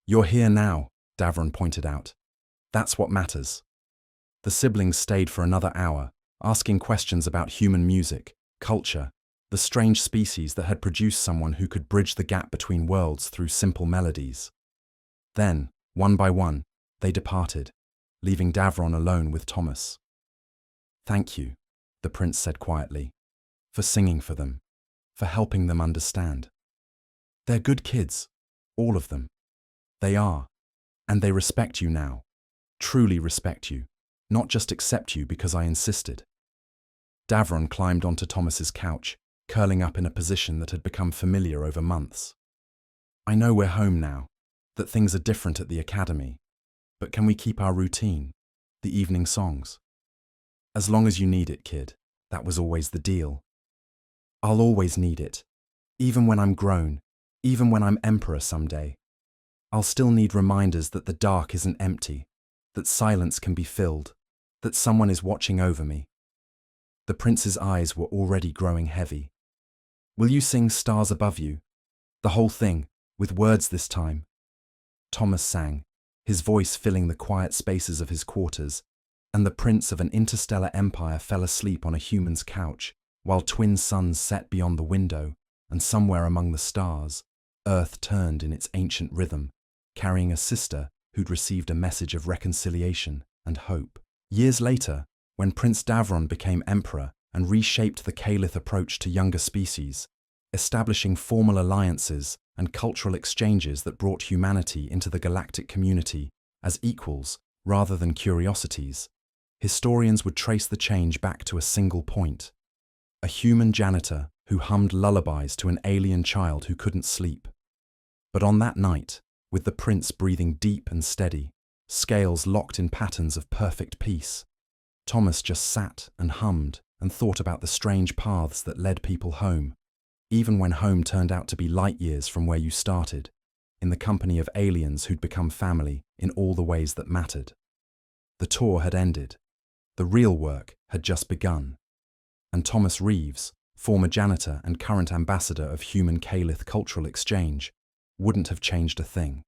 You're here now, Davron pointed out. That's what matters. The siblings stayed for another hour, asking questions about human music, culture, the strange species that had produced someone who could bridge the gap between worlds through simple melodies. Then, one by one, they departed, leaving Davron alone with Thomas. Thank you, the prince said quietly, for singing for them, for helping them understand. They're good kids, all of them. They are, and they respect you now, truly respect you, not just accept you because I insisted. Davron climbed onto Thomas's couch, curling up in a position that had become familiar over months. I know we're home now, that things are different at the academy, but can we keep our routine, the evening songs? As long as you need it, kid, that was always the deal. I'll always need it, even when I'm grown, even when I'm emperor someday. I'll still need reminders that the dark isn't empty, that silence can be filled, that someone is watching over me. The prince's eyes were already growing heavy. Will you sing Stars Above You? The whole thing, with words this time. Thomas sang, his voice filling the quiet spaces of his quarters, and the prince of an interstellar empire fell asleep on a human's couch, while twin suns set beyond the window, and somewhere among the stars, Earth turned in its ancient rhythm, carrying a sister who'd received a message of reconciliation and hope. Years later, when Prince Davron became emperor and reshaped the Caliph approach to younger species, establishing formal alliances and cultural exchanges that brought humanity into the galactic community as equals rather than curiosities, historians would trace the change back to a single point: a human janitor who hummed lullabies to an alien child who couldn't sleep. But on that night, with the prince breathing deep and steady, scales locked in patterns of perfect peace. Thomas just sat and hummed and thought about the strange paths that led people home, even when home turned out to be light years from where you started, in the company of aliens who'd become family in all the ways that mattered. The tour had ended. The real work had just begun. And Thomas Reeves, former janitor and current ambassador of Human Caliph Cultural Exchange, wouldn't have changed a thing.